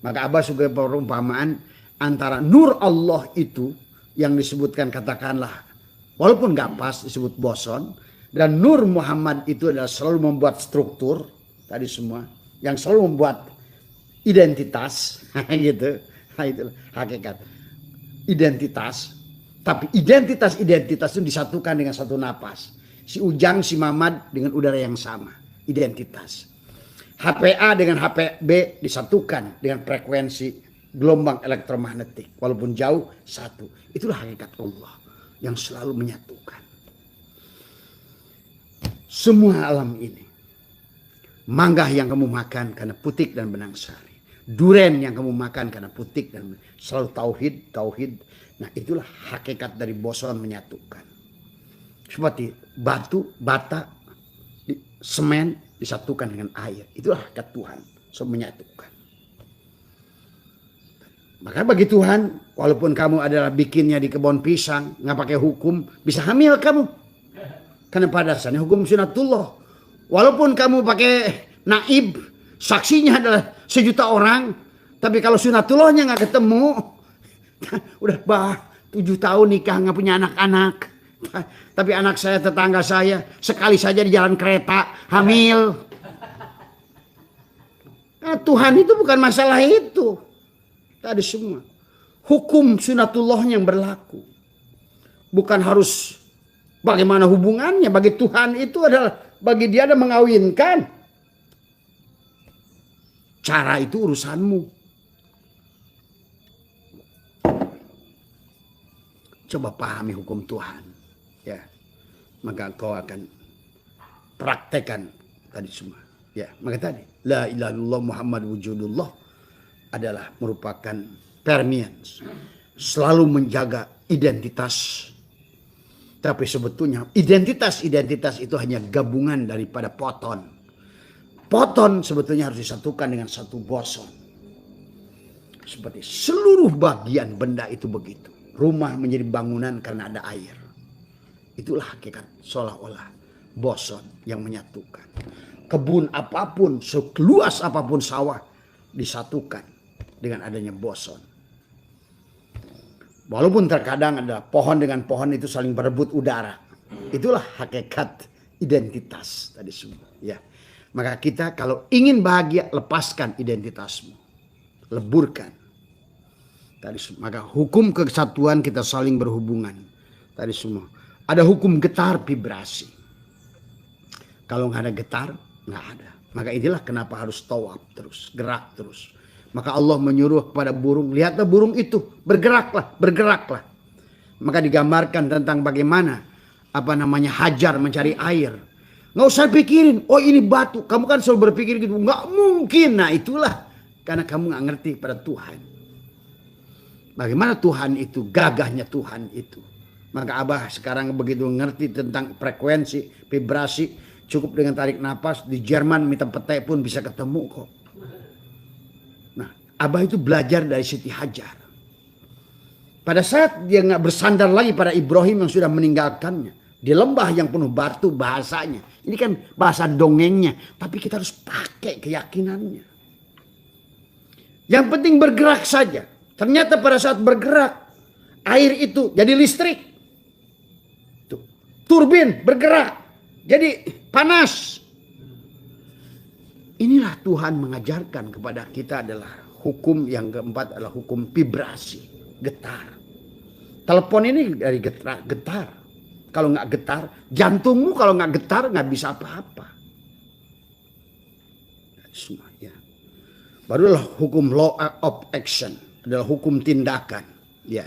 Maka Abah juga perumpamaan antara nur Allah itu yang disebutkan katakanlah. Walaupun gak pas disebut boson. Dan nur Muhammad itu adalah selalu membuat struktur. Tadi semua. Yang selalu membuat identitas. Gitu. Nah, itu hakikat. Identitas. Tapi identitas itu disatukan dengan satu napas. Si Ujang, si Mamad dengan udara yang sama. Identitas. HPA dengan HPB disatukan dengan frekuensi gelombang elektromagnetik. Walaupun jauh, satu. Itulah hakikat Allah yang selalu menyatukan. Semua alam ini. Mangga yang kamu makan karena putik dan benang sari. Duren yang kamu makan karena putik dan selalu tauhid. Nah, itulah hakikat dari boson menyatukan. Seperti bata, semen disatukan dengan air. Itulah hakikat Tuhan, menyatukan. Maka bagi Tuhan, walaupun kamu adalah bikinnya di kebun pisang, nggak pakai hukum, bisa hamil kamu. Karena pada dasarnya hukum sunatullah. Walaupun kamu pakai naib, saksinya adalah 1.000.000 orang, tapi kalau sunatullahnya nggak ketemu, udah 7 tahun nikah nggak punya anak-anak. Tapi anak saya, tetangga saya, sekali saja di jalan kereta hamil. Nah, Tuhan itu bukan masalah itu. Tadi semua hukum sunatullah yang berlaku. Bukan harus bagaimana hubungannya. Bagi Tuhan itu adalah bagi dia ada mengawinkan. Cara itu urusanmu. Coba pahami hukum Tuhan. Ya, maka kau akan praktekkan tadi semua. Ya, maka tadi la ilaha illallah Muhammad wujudullah adalah merupakan permians. Selalu menjaga identitas. Tapi sebetulnya identitas itu hanya gabungan daripada poton. Poton sebetulnya harus disatukan dengan satu boson. Seperti seluruh bagian benda itu begitu. Rumah menjadi bangunan karena ada air. Itulah hakikat seolah-olah boson yang menyatukan. Kebun apapun, seluas apapun sawah disatukan dengan adanya boson. Walaupun terkadang ada pohon dengan pohon itu saling berebut udara. Itulah hakikat identitas tadi semua. Ya. Maka kita kalau ingin bahagia, lepaskan identitasmu. Leburkan. Tadi semua. Maka hukum kesatuan kita saling berhubungan. Tadi semua. Ada hukum getar vibrasi. Kalau nggak ada getar, nggak ada. Maka inilah kenapa harus tawaf terus, gerak terus. Maka Allah menyuruh kepada burung, lihatlah burung itu, bergeraklah, bergeraklah. Maka digambarkan tentang bagaimana Hajar mencari air. Nggak usah pikirin, oh ini batu. Kamu kan selalu berpikir gitu, nggak mungkin. Nah itulah karena kamu nggak ngerti pada Tuhan. Bagaimana Tuhan itu, gagahnya Tuhan itu. Maka Abah sekarang begitu ngerti tentang frekuensi, vibrasi. Cukup dengan tarik nafas, di Jerman minta petai pun bisa ketemu kok. Nah, Abah itu belajar dari Siti Hajar. Pada saat dia nggak bersandar lagi pada Ibrahim yang sudah meninggalkannya. Di lembah yang penuh batu bahasanya. Ini kan bahasa dongengnya. Tapi kita harus pakai keyakinannya. Yang penting bergerak saja. Ternyata pada saat bergerak, air itu jadi listrik. Tuh. Turbin bergerak. Jadi panas. Inilah Tuhan mengajarkan kepada kita adalah hukum yang keempat adalah hukum vibrasi, getar. Telepon ini dari getar. Kalau nggak getar, jantungmu kalau nggak getar nggak bisa apa-apa. Semua ya. Barulah hukum law of action adalah hukum tindakan. Ya.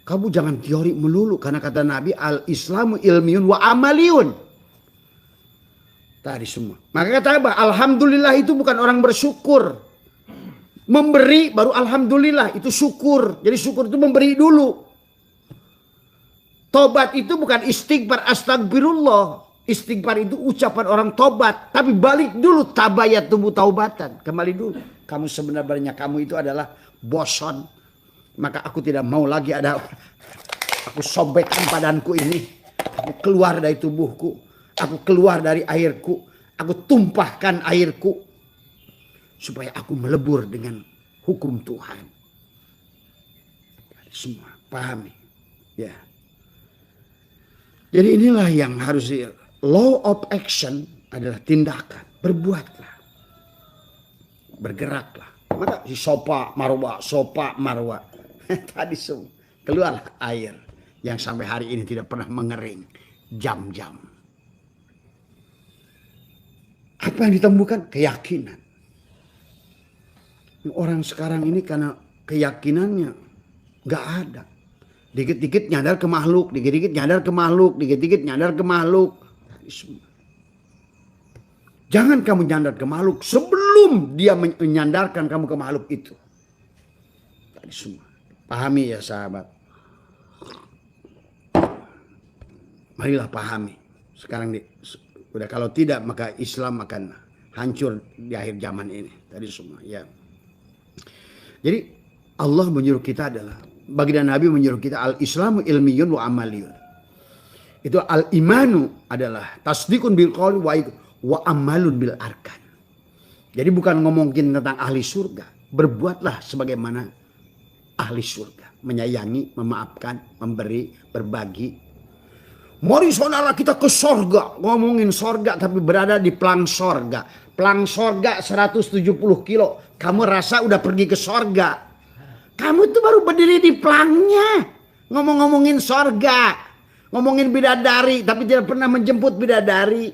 Kamu jangan teori melulu karena kata Nabi al-Islamu ilmiun wa amaliyun. Tadi semua. Maka kata apa? Alhamdulillah itu bukan orang bersyukur. Memberi baru alhamdulillah itu syukur. Jadi syukur itu memberi dulu. Tobat itu bukan istighfar astagfirullah. Istighfar itu ucapan orang tobat. Tapi balik dulu tabayat tubuh taubatan. Kembali dulu. Kamu sebenarnya kamu itu adalah bosan. Maka aku tidak mau lagi ada, aku sobekkan badanku ini. Aku keluar dari tubuhku. Aku keluar dari airku. Aku tumpahkan airku. Supaya aku melebur dengan hukum Tuhan. Semua pahami. Ya. Jadi inilah yang harus, law of action adalah tindakan. Berbuatlah. Bergeraklah. Maka si sopa marwa. Tadi semua keluar air yang sampai hari ini tidak pernah mengering jam-jam. Apa yang ditemukan? Keyakinan. Orang sekarang ini karena keyakinannya nggak ada. Dikit-dikit nyadar ke makhluk, dikit-dikit nyadar ke makhluk, dikit-dikit nyadar ke makhluk. Tadi semua. Jangan kamu nyadar ke makhluk sebelum dia menyandarkan kamu ke makhluk itu. Tadi semua. Pahami ya sahabat. Marilah pahami. Sekarang udah kalau tidak maka Islam akan hancur di akhir zaman ini. Tadi semua ya. Jadi Allah menyuruh kita adalah baginda Nabi menyuruh kita al-Islamu ilmiyun wa amaliyun. Itu al-imanu adalah tasdikun bil qauli wa amalun bil arkan. Jadi bukan ngomongin tentang ahli surga. Berbuatlah sebagaimana ahli surga. Menyayangi, memaafkan, memberi, berbagi. Mari saudara kita ke sorga. Ngomongin sorga tapi berada di pelang sorga. Pelang sorga 170 kilo. Kamu rasa udah pergi ke sorga. Kamu tuh baru berdiri di pelangnya. Ngomong-ngomongin sorga. Ngomongin bidadari. Tapi tidak pernah menjemput bidadari.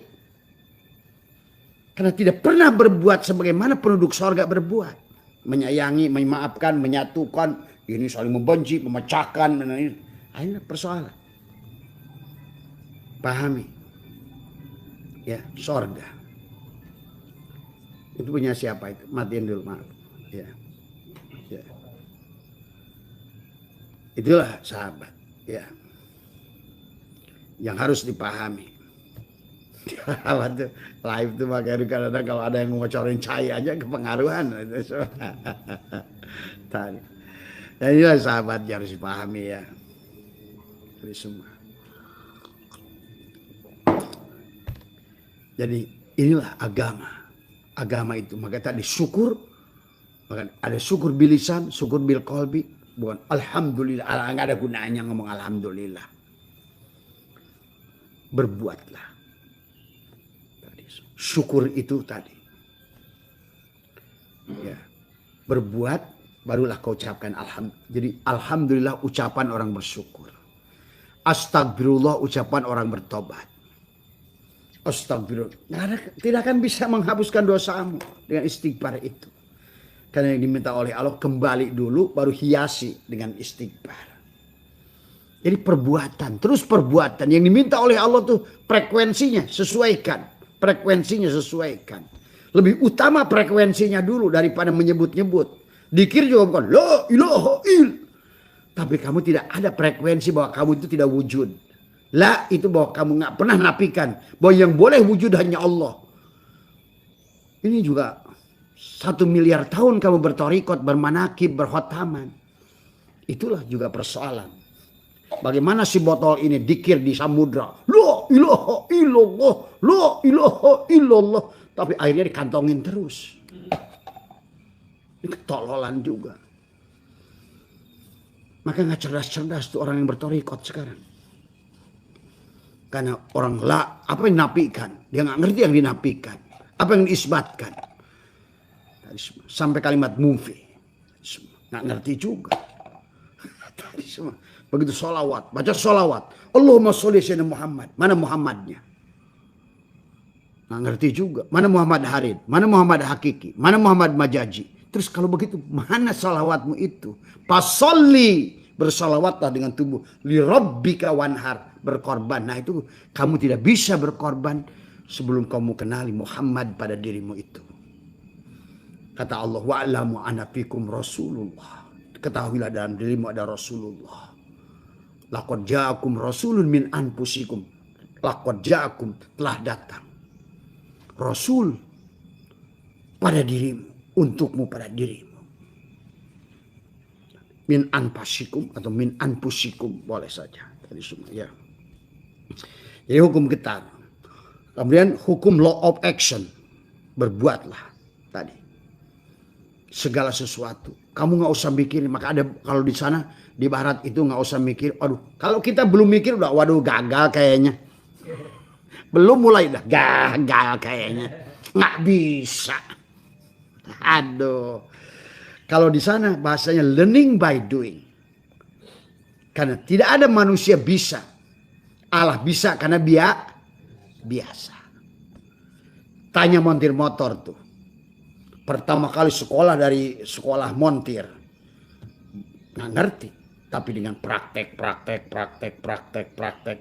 Karena tidak pernah berbuat sebagaimana penduduk sorga berbuat. Menyayangi, memaafkan, menyatukan. Ini saling membenci, memecahkan. Ini persoalan. Pahami. Ya, sorga. Itu punya siapa itu? Matiin dulu, maaf. Ya. Ya. Itulah sahabat. Ya. Yang harus dipahami. Live itu makanya kadang-kadang kalau ada yang ngocorin cahaya aja kepengaruhan. Tadi. Dan inilah sahabat yang harus dipahami ya. Jadi semua. Jadi inilah agama. Agama itu. Maka tadi syukur. Maka ada syukur bilisan, syukur bil qalbi. Bukan alhamdulillah, nggak ada gunanya ngomong alhamdulillah. Berbuatlah. Syukur itu tadi. Ya. Berbuat barulah kau ucapkan alhamdulillah. Jadi alhamdulillah ucapan orang bersyukur. Astagfirullah ucapan orang bertobat. Astagfirullah. Tidak akan bisa menghapuskan dosamu dengan istighfar itu. Karena yang diminta oleh Allah kembali dulu baru hiasi dengan istighfar. Jadi perbuatan, terus perbuatan. Yang diminta oleh Allah tuh frekuensinya sesuaikan. Frekuensinya sesuaikan. Lebih utama frekuensinya dulu daripada menyebut-nyebut. Dikir juga bukan la ilaha il. Tapi kamu tidak ada frekuensi bahwa kamu itu tidak wujud. La itu bahwa kamu nggak pernah nafikan bahwa yang boleh wujud hanya Allah. Ini juga 1 miliar tahun kamu bertorikot, bermanakib, berkhotaman. Itulah juga persoalan. Bagaimana si botol ini dikir di samudra. La ilaha illallah, la ilaha illallah. Tapi airnya dikantongin terus. Ini ketololan juga. Maka nggak cerdas-cerdas tuh orang yang bertorikot sekarang. Karena orang apa yang dinafikan. Dia nggak ngerti yang dinafikan. Apa yang diisbatkan. Sampai kalimat mufi. Nggak ngerti juga. Begitu sholawat. Baca sholawat. Allahumma sholli sayyidina Muhammad. Mana Muhammadnya? Nggak ngerti juga. Mana Muhammad Harid? Mana Muhammad Hakiki? Mana Muhammad Majaji? Terus kalau begitu mana salawatmu itu? Pasolli. Bersalawatlah dengan tubuh. Li rabbika wanhar. Berkorban. Nah itu kamu tidak bisa berkorban sebelum kamu kenali Muhammad pada dirimu itu. Kata Allah, wa'lamu anna fikum Rasulullah. Ketahuilah dalam dirimu ada Rasulullah. Laqad ja'akum rasulun min anfusikum. Laqad ja'akum, telah datang Rasul pada dirimu, untukmu pada dirimu. Min anfusikum atau min anfusikum boleh saja. Tadi semua ya. Jadi hukum getar. Kemudian hukum law of action. Berbuatlah tadi. Segala sesuatu. Kamu nggak usah mikirin. Maka ada kalau di sana di barat itu nggak usah mikir. Aduh, kalau kita belum mikir udah waduh gagal kayaknya. Belum mulai dah gagal kayaknya. Nggak bisa. Aduh. Kalau di sana bahasanya learning by doing. Karena tidak ada manusia bisa. Allah bisa karena biasa. Tanya montir motor tuh. Pertama kali sekolah dari sekolah montir. Nggak ngerti. Tapi dengan praktek.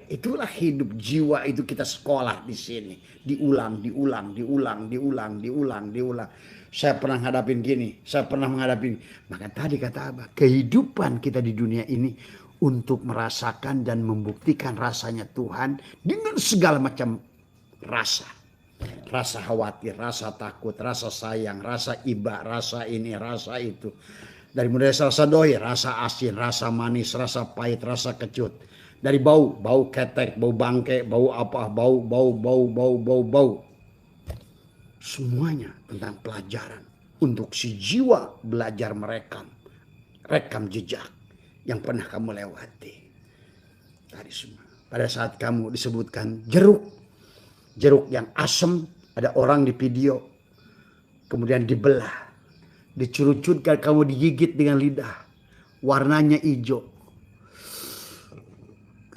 Itulah hidup jiwa itu kita sekolah di sini. Diulang. Saya pernah ngadapin gini. Saya pernah menghadapin. Maka tadi kata Abah. Kehidupan kita di dunia ini. Untuk merasakan dan membuktikan rasanya Tuhan. Dengan segala macam rasa. Rasa khawatir, rasa takut, rasa sayang, rasa iba, rasa ini, rasa itu. Dari mulai rasa doi, rasa asin, rasa manis, rasa pahit, rasa kecut. Dari bau ketek, bau bangke, bau apa, bau. Semuanya tentang pelajaran. Untuk si jiwa belajar rekam jejak yang pernah kamu lewati. Tadi semua. Pada saat kamu disebutkan jeruk yang asam, ada orang di video, kemudian dibelah, dicurucutkan, kamu digigit dengan lidah, warnanya hijau,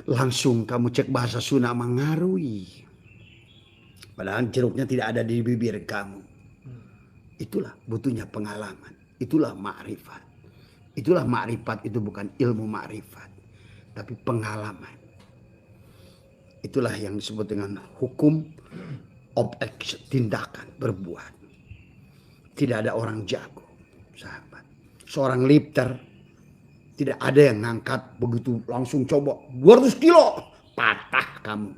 langsung kamu cek bahasa Sunda mengarui, padahal jeruknya tidak ada di bibir kamu. Itulah butuhnya pengalaman, itulah ma'rifat. Itulah ma'rifat, itu bukan ilmu ma'rifat, tapi pengalaman. Itulah yang disebut dengan hukum of action, tindakan, berbuat. Tidak ada orang jago, sahabat. Seorang lifter, tidak ada yang ngangkat begitu langsung coba 200 kilo, patah kamu.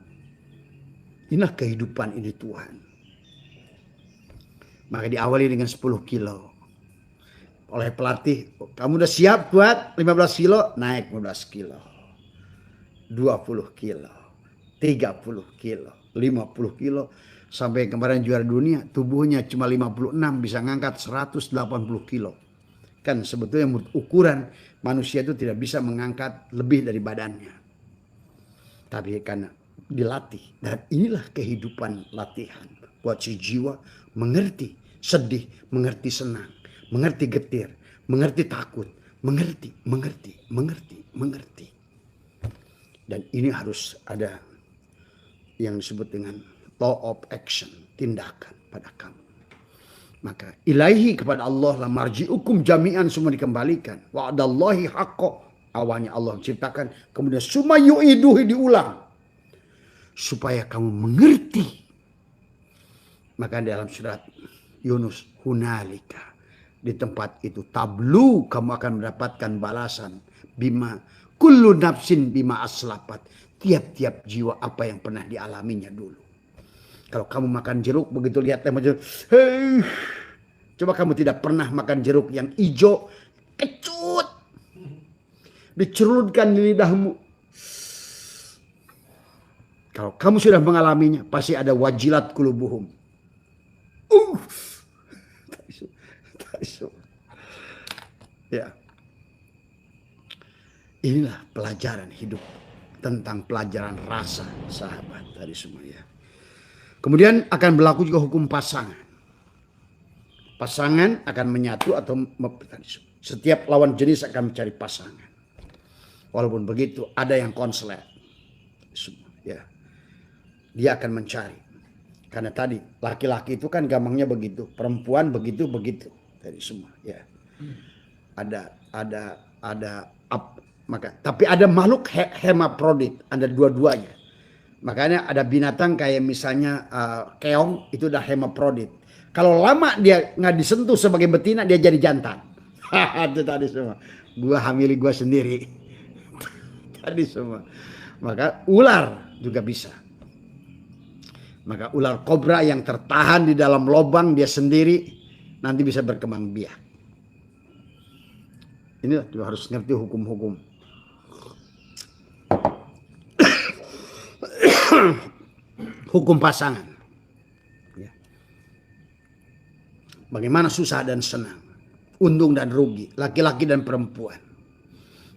Inilah kehidupan ini Tuhan. Maka diawali dengan 10 kilo. Oleh pelatih, kamu udah siap buat 15 kilo, naik 15 kilo. 20 kilo. 30 kilo, 50 kilo, sampai kemarin juara dunia tubuhnya cuma 56 bisa ngangkat 180 kilo. Kan sebetulnya menurut ukuran manusia itu tidak bisa mengangkat lebih dari badannya. Tapi karena dilatih, dan inilah kehidupan latihan buat si jiwa mengerti sedih, mengerti senang, mengerti getir, mengerti takut, mengerti. Dan ini harus ada yang disebut dengan law of action, tindakan pada kamu. Maka ilahi kepada Allah lah marji'ukum jami'an, semua dikembalikan. Wa'adallahi haqqo, awalnya Allah ciptakan, kemudian summa yu'iduhi, diulang. Supaya kamu mengerti. Maka dalam surat Yunus, hunalika, di tempat itu tablu, kamu akan mendapatkan balasan. Bima kullu nafsin bima aslafat, tiap-tiap jiwa apa yang pernah dialaminya dulu. Kalau kamu makan jeruk, begitu lihat tema jeruk, hei, coba kamu tidak pernah makan jeruk yang hijau, kecut, dicerutkan di lidahmu. Kalau kamu sudah mengalaminya, pasti ada wajilat kulubuhum. Ya. Inilah pelajaran hidup tentang pelajaran rasa, sahabat dari semua ya. Kemudian akan berlaku juga hukum pasangan. Pasangan akan menyatu atau setiap lawan jenis akan mencari pasangan. Walaupun begitu ada yang konslet. Ya. Dia akan mencari. Karena tadi laki-laki itu kan gampangnya begitu, perempuan begitu dari semua ya. Maka tapi ada makhluk hermaprodit, ada dua-duanya. Makanya ada binatang kayak misalnya keong, itu udah hermaprodit. Kalau lama dia nggak disentuh sebagai betina, dia jadi jantan. Itu tadi semua. Gua hamili gua sendiri. Tadi semua. Maka ular juga bisa. Maka ular kobra yang tertahan di dalam lubang dia sendiri nanti bisa berkembang biak. Inilah juga harus ngerti hukum-hukum. Hukum pasangan. Ya. Bagaimana susah dan senang, untung dan rugi, laki-laki dan perempuan.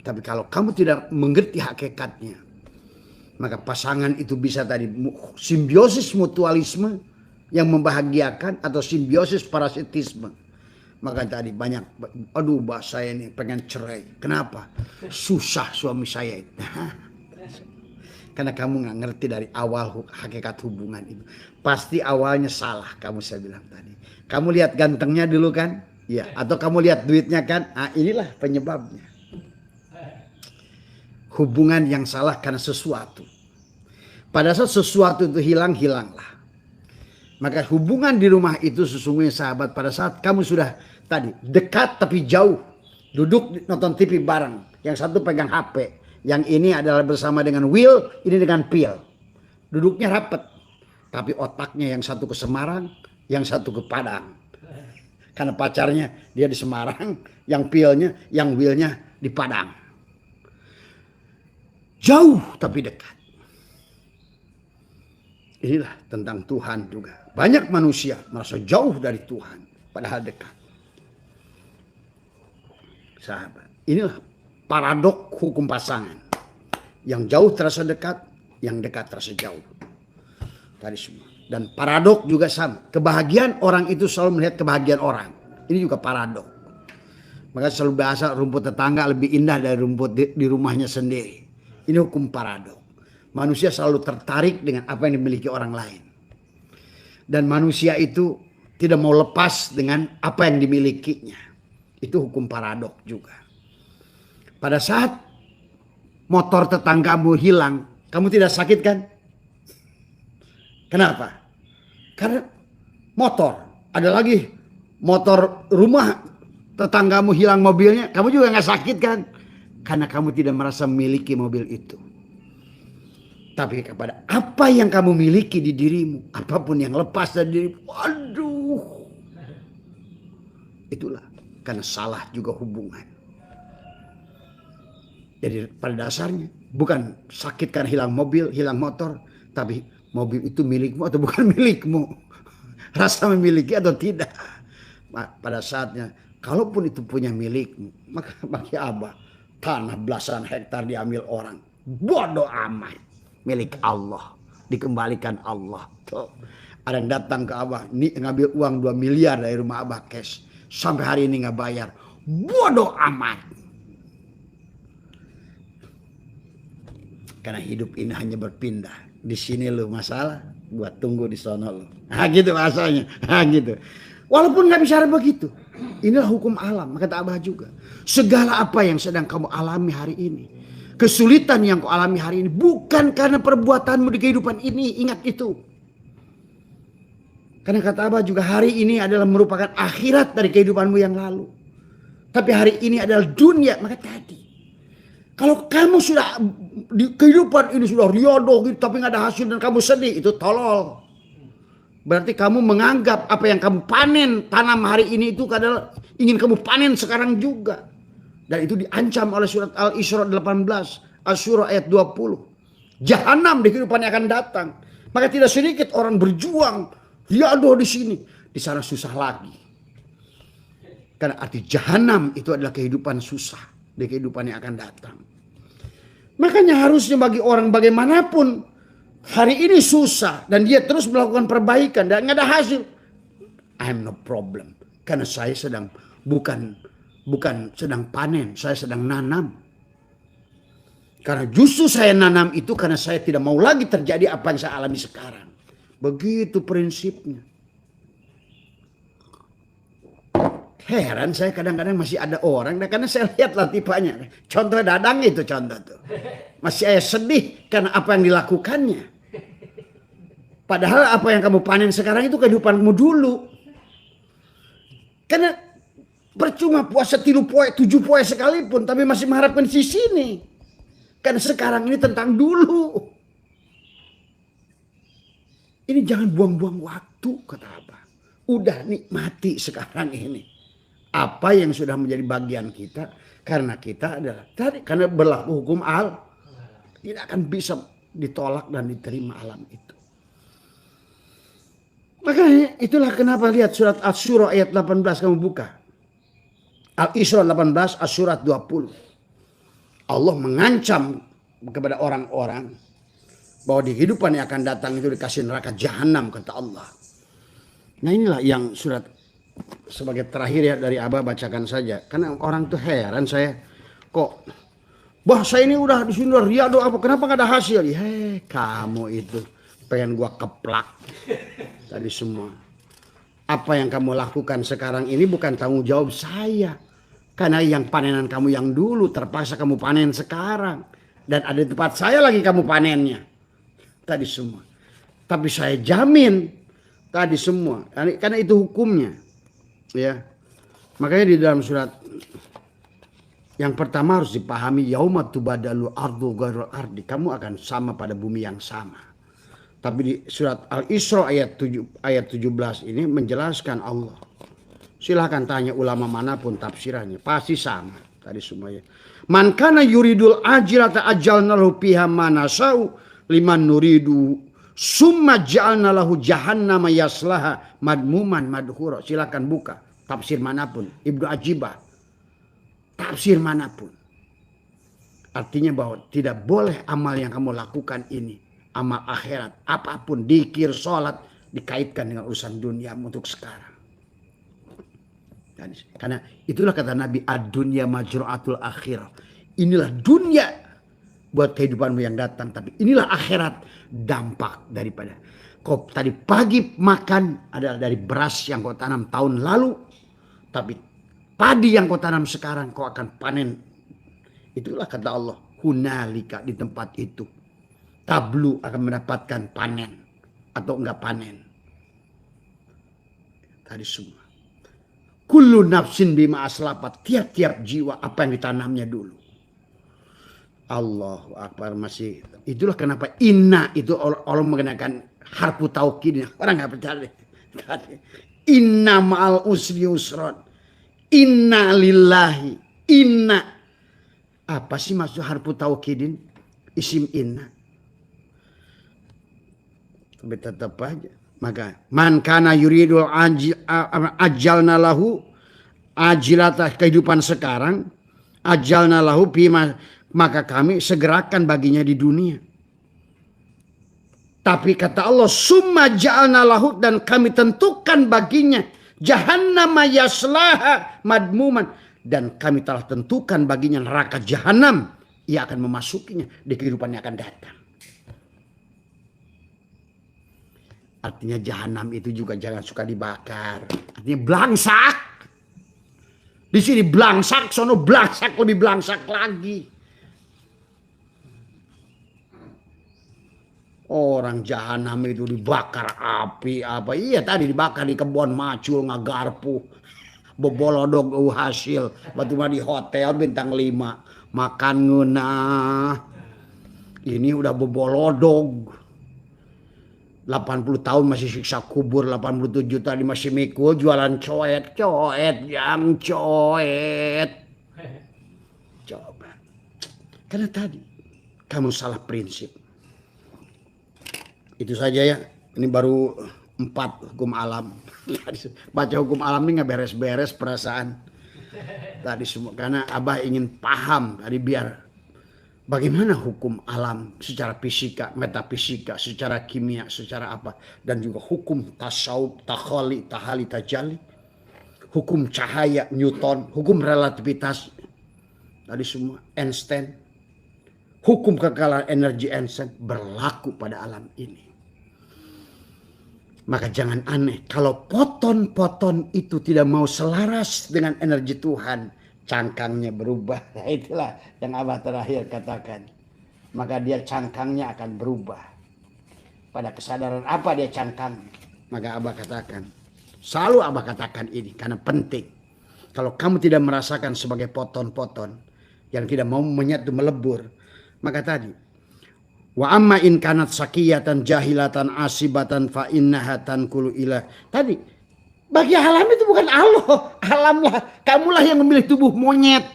Tapi kalau kamu tidak mengerti hakikatnya, maka pasangan itu bisa tadi simbiosis mutualisme yang membahagiakan atau simbiosis parasitisme. Maka tadi banyak, aduh mbak saya ini pengen cerai. Kenapa? Susah suami saya itu. Karena kamu nggak ngerti dari awal hakikat hubungan itu. Pasti awalnya salah, kamu saya bilang tadi. Kamu lihat gantengnya dulu kan? Ya. Atau kamu lihat duitnya kan? Nah, inilah penyebabnya. Hubungan yang salah karena sesuatu. Pada saat sesuatu itu hilang, hilanglah. Maka hubungan di rumah itu sesungguhnya sahabat, pada saat kamu sudah tadi dekat tapi jauh. Duduk nonton TV bareng. Yang satu pegang HP. Yang ini adalah bersama dengan Will, ini dengan Pil. Duduknya rapat. Tapi otaknya yang satu ke Semarang, yang satu ke Padang. Karena pacarnya dia di Semarang, yang Pilnya, yang Willnya di Padang. Jauh tapi dekat. Inilah tentang Tuhan juga. Banyak manusia merasa jauh dari Tuhan, padahal dekat. Sahabat, inilah paradok hukum pasangan. Yang jauh terasa dekat, yang dekat terasa jauh. Tadi semua. Dan paradok juga sama. Kebahagiaan orang itu selalu melihat kebahagiaan orang. Ini juga paradok. Maka selalu bahasa rumput tetangga lebih indah dari rumput di rumahnya sendiri. Ini hukum paradok. Manusia selalu tertarik dengan apa yang dimiliki orang lain. Dan manusia itu tidak mau lepas dengan apa yang dimilikinya. Itu hukum paradok juga. Pada saat motor tetanggamu hilang, kamu tidak sakit kan? Kenapa? Karena motor. Ada lagi motor rumah tetanggamu hilang mobilnya, kamu juga nggak sakit kan? Karena kamu tidak merasa memiliki mobil itu. Tapi kepada apa yang kamu miliki di dirimu, apapun yang lepas dari dirimu, waduh. Itulah karena salah juga hubungan. Jadi pada dasarnya bukan sakit karena hilang mobil, hilang motor, tapi mobil itu milikmu atau bukan milikmu. Rasa memiliki atau tidak. Pada saatnya Kalaupun itu punya milikmu, maka bagi Abah tanah belasan hektar diambil orang. Bodoh amat. Milik Allah. Dikembalikan Allah. Tuh. Ada yang datang ke Abah, ngambil uang 2 miliar dari rumah Abah cash. Sampai hari ini nggak bayar. Bodoh amat. Karena hidup ini hanya berpindah. Di sini lu masalah, buat tunggu di sono lu. Nah gitu bahasanya. Nah gitu. Walaupun nggak bicara begitu. Inilah hukum alam, kata Abah juga. Segala apa yang sedang kamu alami hari ini. Kesulitan yang kau alami hari ini. Bukan karena perbuatanmu di kehidupan ini. Ingat itu. Karena kata Abah juga hari ini adalah merupakan akhirat dari kehidupanmu yang lalu. Tapi hari ini adalah dunia. Maka tadi. Kalau kamu sudah di kehidupan ini sudah riodoh gitu. Tapi gak ada hasil dan kamu sedih. Itu tolol. Berarti kamu menganggap apa yang kamu panen tanam hari ini itu adalah ingin kamu panen sekarang juga. Dan itu diancam oleh surat Al-Isra 18. Asy-Syura ayat 20. Jahanam di kehidupan yang akan datang. Maka tidak sedikit orang berjuang. Riyadhah di sini. Di sana susah lagi. Karena arti jahanam itu adalah kehidupan susah. Di kehidupan yang akan datang. Makanya harusnya bagi orang bagaimanapun. Hari ini susah. Dan dia terus melakukan perbaikan. Dan nggak ada hasil. I have no problem. Karena saya sedang bukan sedang panen. Saya sedang nanam. Karena justru saya nanam itu karena saya tidak mau lagi terjadi apa yang saya alami sekarang. Begitu prinsipnya. Heran saya kadang-kadang masih ada orang. Karena saya lihatlah tipenya. Contoh Dadang itu contoh tuh. Masih saya sedih karena apa yang dilakukannya. Padahal apa yang kamu panen sekarang itu kehidupanmu dulu. Karena percuma puasa 3 poe, 7 poe sekalipun. Tapi masih mengharapkan di sini. Karena sekarang ini tentang dulu. Ini jangan buang-buang waktu kata Abah. Udah nikmati sekarang ini. Apa yang sudah menjadi bagian kita. Karena kita adalah tadi. Karena berlaku hukum al. Tidak akan bisa ditolak dan diterima alam itu. Makanya itulah kenapa lihat surat Asy-Syura ayat 18 kamu buka. Al-Isra 18, Asy-Syura 20. Allah mengancam kepada orang-orang bahwa di kehidupan yang akan datang itu dikasih neraka jahanam kata Allah. Nah inilah yang surat sebagai terakhir ya dari Abah bacakan saja. Karena orang tuh heran saya kok bahasa ini udah di sini udah Riyadhah apa kenapa gak ada hasil? Hei kamu itu pengen gua keplak tadi semua. Apa yang kamu lakukan sekarang ini bukan tanggung jawab saya. Karena yang panenan kamu yang dulu terpaksa kamu panen sekarang. Dan ada di tempat saya lagi kamu panennya. Tadi semua. Tapi saya jamin tadi semua. Karena itu hukumnya. Ya. Makanya di dalam surat yang pertama harus dipahami yauma tubadalu ardu ghairul ardi. Kamu akan sama pada bumi yang sama. Tapi di surat Al-Isra ayat 17 ini menjelaskan Allah. Silahkan tanya ulama manapun tafsirannya. Pasti sama. Tadi semuanya. Man kana yuridul ajilata ajalna lahu fiha manasau liman nuridu summa ja'alna lahu jahannama yaslaha madmuman madhura. Silakan buka tafsir manapun. Ibnu Ajibah. Tafsir manapun. Artinya bahwa tidak boleh amal yang kamu lakukan ini. Amal akhirat. Apapun. Dikir, sholat. Dikaitkan dengan urusan dunia untuk sekarang. Karena itulah kata Nabi. Ad-dunya majru'atul akhirah. Inilah dunia. Buat kehidupanmu yang datang. Tapi inilah akhirat. Dampak daripada. Kau tadi pagi makan. Adalah dari beras yang kau tanam tahun lalu. Tapi padi yang kau tanam sekarang. Kau akan panen. Itulah kata Allah. Hunalika di tempat itu. Tablu akan mendapatkan panen. Atau enggak panen. Tadi semua. Kullu nafsin bima aslapat. Tiap-tiap jiwa apa yang ditanamnya dulu. Allahu Akbar masih. Itulah kenapa inna itu Allah mengenakan harfu taukid. Orang gak percaya. Inna ma'al usri yusron. Inna lillahi. Inna. Apa sih maksud harfu taukidin? Isim inna. Tapi tetap aja. Maka man kana yuridul ajalna lahu Ajilatah kehidupan sekarang, ajalna lahu bima, maka kami segerakan baginya di dunia. Tapi kata Allah, summa ja'alna lahu, dan kami tentukan baginya jahannama yaslaha madmuman, dan kami telah tentukan baginya neraka jahanam, ia akan memasukinya di kehidupan yang akan datang. Artinya jahanam itu juga jangan suka dibakar. Artinya belangsak. Di sini belangsak, sono belangsak, lebih belangsak lagi. Orang jahanam itu dibakar api apa? Iya tadi dibakar di kebun macul ngagarpu. Bebolodog hasil. Batu di hotel bintang 5. Makan ngeunah. Ini udah bebolodog. 80 tahun masih siksa kubur, 87 tadi masih mikul jualan coet yang coet. Coba. Karena tadi kamu salah prinsip. Itu saja ya. Ini baru 4 hukum alam. Baca hukum alam ini nggak beres-beres perasaan. Tadi semua karena Abah ingin paham tadi biar bagaimana hukum alam secara fisika, metafisika, secara kimia, secara apa. Dan juga hukum tasawuf, takhali, tahali, tajali. Hukum cahaya, Newton. Hukum relativitas. Tadi semua Einstein. Hukum kekalahan energi Einstein berlaku pada alam ini. Maka jangan aneh. Kalau poton-poton itu tidak mau selaras dengan energi Tuhan, cangkangnya berubah. Nah, itulah yang Abah terakhir katakan. Maka dia cangkangnya akan berubah. Pada kesadaran apa dia cangkang? Maka Abah katakan. Selalu Abah katakan ini karena penting. Kalau kamu tidak merasakan sebagai poton-poton yang tidak mau menyatu melebur. Maka tadi. Wa amma in kanat sakiyatan jahilatan asibatan fa innaha tanqulu ila. Tadi. Bagi alam itu bukan Allah. Alamlah. Kamulah yang memilih tubuh monyet.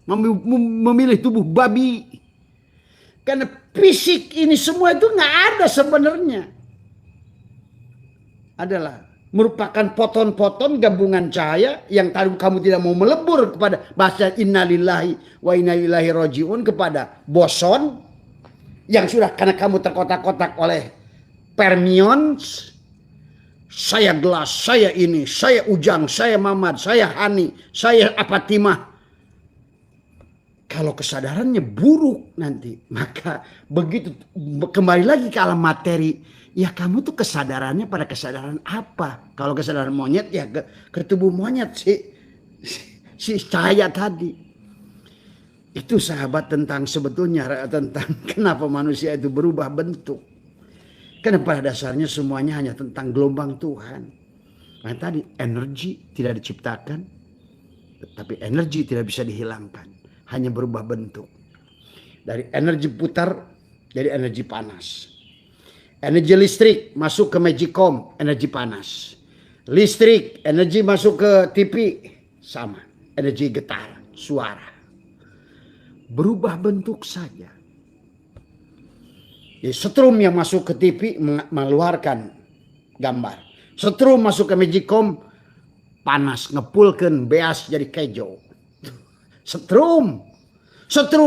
Memilih tubuh babi. Karena fisik ini semua itu nggak ada sebenarnya. Adalah merupakan poton-poton gabungan cahaya yang tadi kamu tidak mau melebur kepada bahasa innalillahi wa inna ilaihi rajiun kepada boson yang sudah karena kamu terkotak-kotak oleh fermions. Saya gelas, saya ini, saya Ujang, saya Mamat, saya Hani, saya Apatimah. Kalau kesadarannya buruk nanti, maka begitu kembali lagi ke alam materi, ya kamu tuh kesadarannya pada kesadaran apa? Kalau kesadaran monyet ya ke tubuh monyet si cahaya tadi. Itu sahabat tentang sebetulnya tentang kenapa manusia itu berubah bentuk. Karena pada dasarnya semuanya hanya tentang gelombang Tuhan. Nah tadi energi tidak diciptakan, tapi energi tidak bisa dihilangkan. Hanya berubah bentuk. Dari energi putar jadi energi panas. Energi listrik masuk ke Magicom, energi panas. Listrik, energi masuk ke TV, sama. Energi getar, suara. Berubah bentuk saja. Jadi setrum yang masuk ke TV mengeluarkan gambar. Setrum masuk ke Magicom panas, ngepulkan beas jadi kejo. Setrum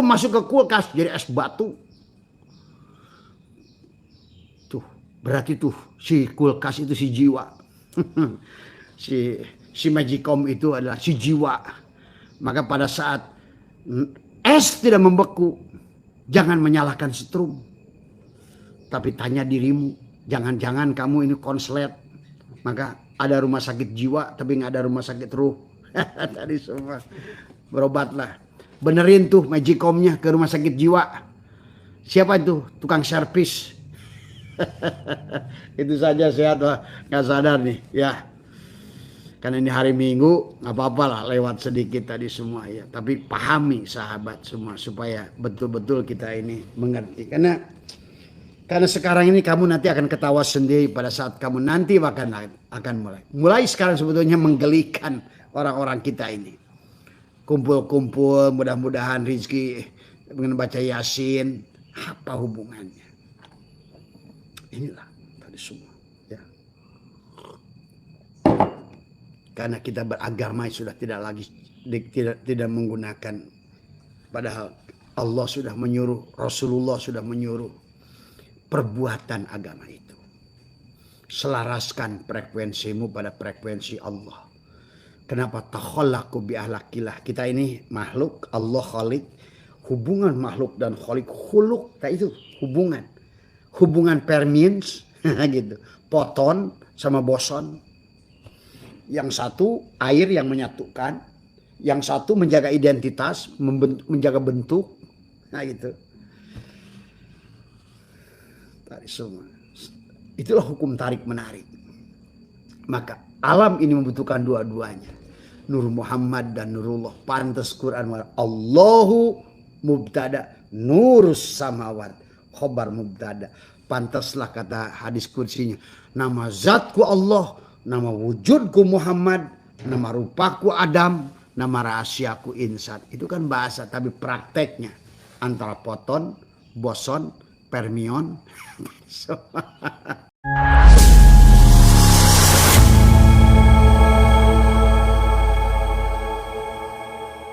masuk ke kulkas jadi es batu. Tuh, berarti tuh si kulkas itu si jiwa. si Magicom itu adalah si jiwa. Maka pada saat es tidak membeku, jangan menyalahkan setrum. Tapi tanya dirimu, jangan-jangan kamu ini konslet. Maka ada rumah sakit jiwa, tapi nggak ada rumah sakit ruh. Tadi semua berobatlah. Benerin tuh Magicomnya ke rumah sakit jiwa. Siapa itu? Tukang servis. Itu saja sehat lah, nggak sadar nih, ya. Karena ini hari Minggu, nggak apa-apa lah lewat sedikit tadi semua ya. Tapi pahami sahabat semua supaya betul-betul kita ini mengerti. Karena sekarang ini kamu nanti akan ketawa sendiri pada saat kamu nanti akan mulai. Mulai sekarang sebetulnya menggelikan orang-orang kita ini. Kumpul-kumpul, mudah-mudahan rezeki dengan baca Yasin. Apa hubungannya? Inilah tadi semua. Ya. Karena kita beragama sudah tidak lagi tidak menggunakan, padahal Allah sudah menyuruh, Rasulullah sudah menyuruh perbuatan agama itu. Selaraskan frekuensimu pada frekuensi Allah. Kenapa takhallaqu bi ahlakillah? Kita ini makhluk, Allah khalik. Hubungan makhluk dan khalik, khuluk, itu hubungan. Hubungan permins gitu. Poton sama boson. Yang satu air yang menyatukan, yang satu menjaga identitas, menjaga bentuk. Nah gitu. Tarik semua. Itulah hukum tarik menarik. Maka alam ini membutuhkan dua-duanya. Nur Muhammad dan Nurullah. Pantas Quran Allahu mubtada, nurus samawat, khobar mubtada. Pantaslah kata hadis kursinya. Nama zatku Allah, nama wujudku Muhammad, nama rupaku Adam, nama rahasiaku insan. Itu kan bahasa, tapi prakteknya antara poton, boson, fermion.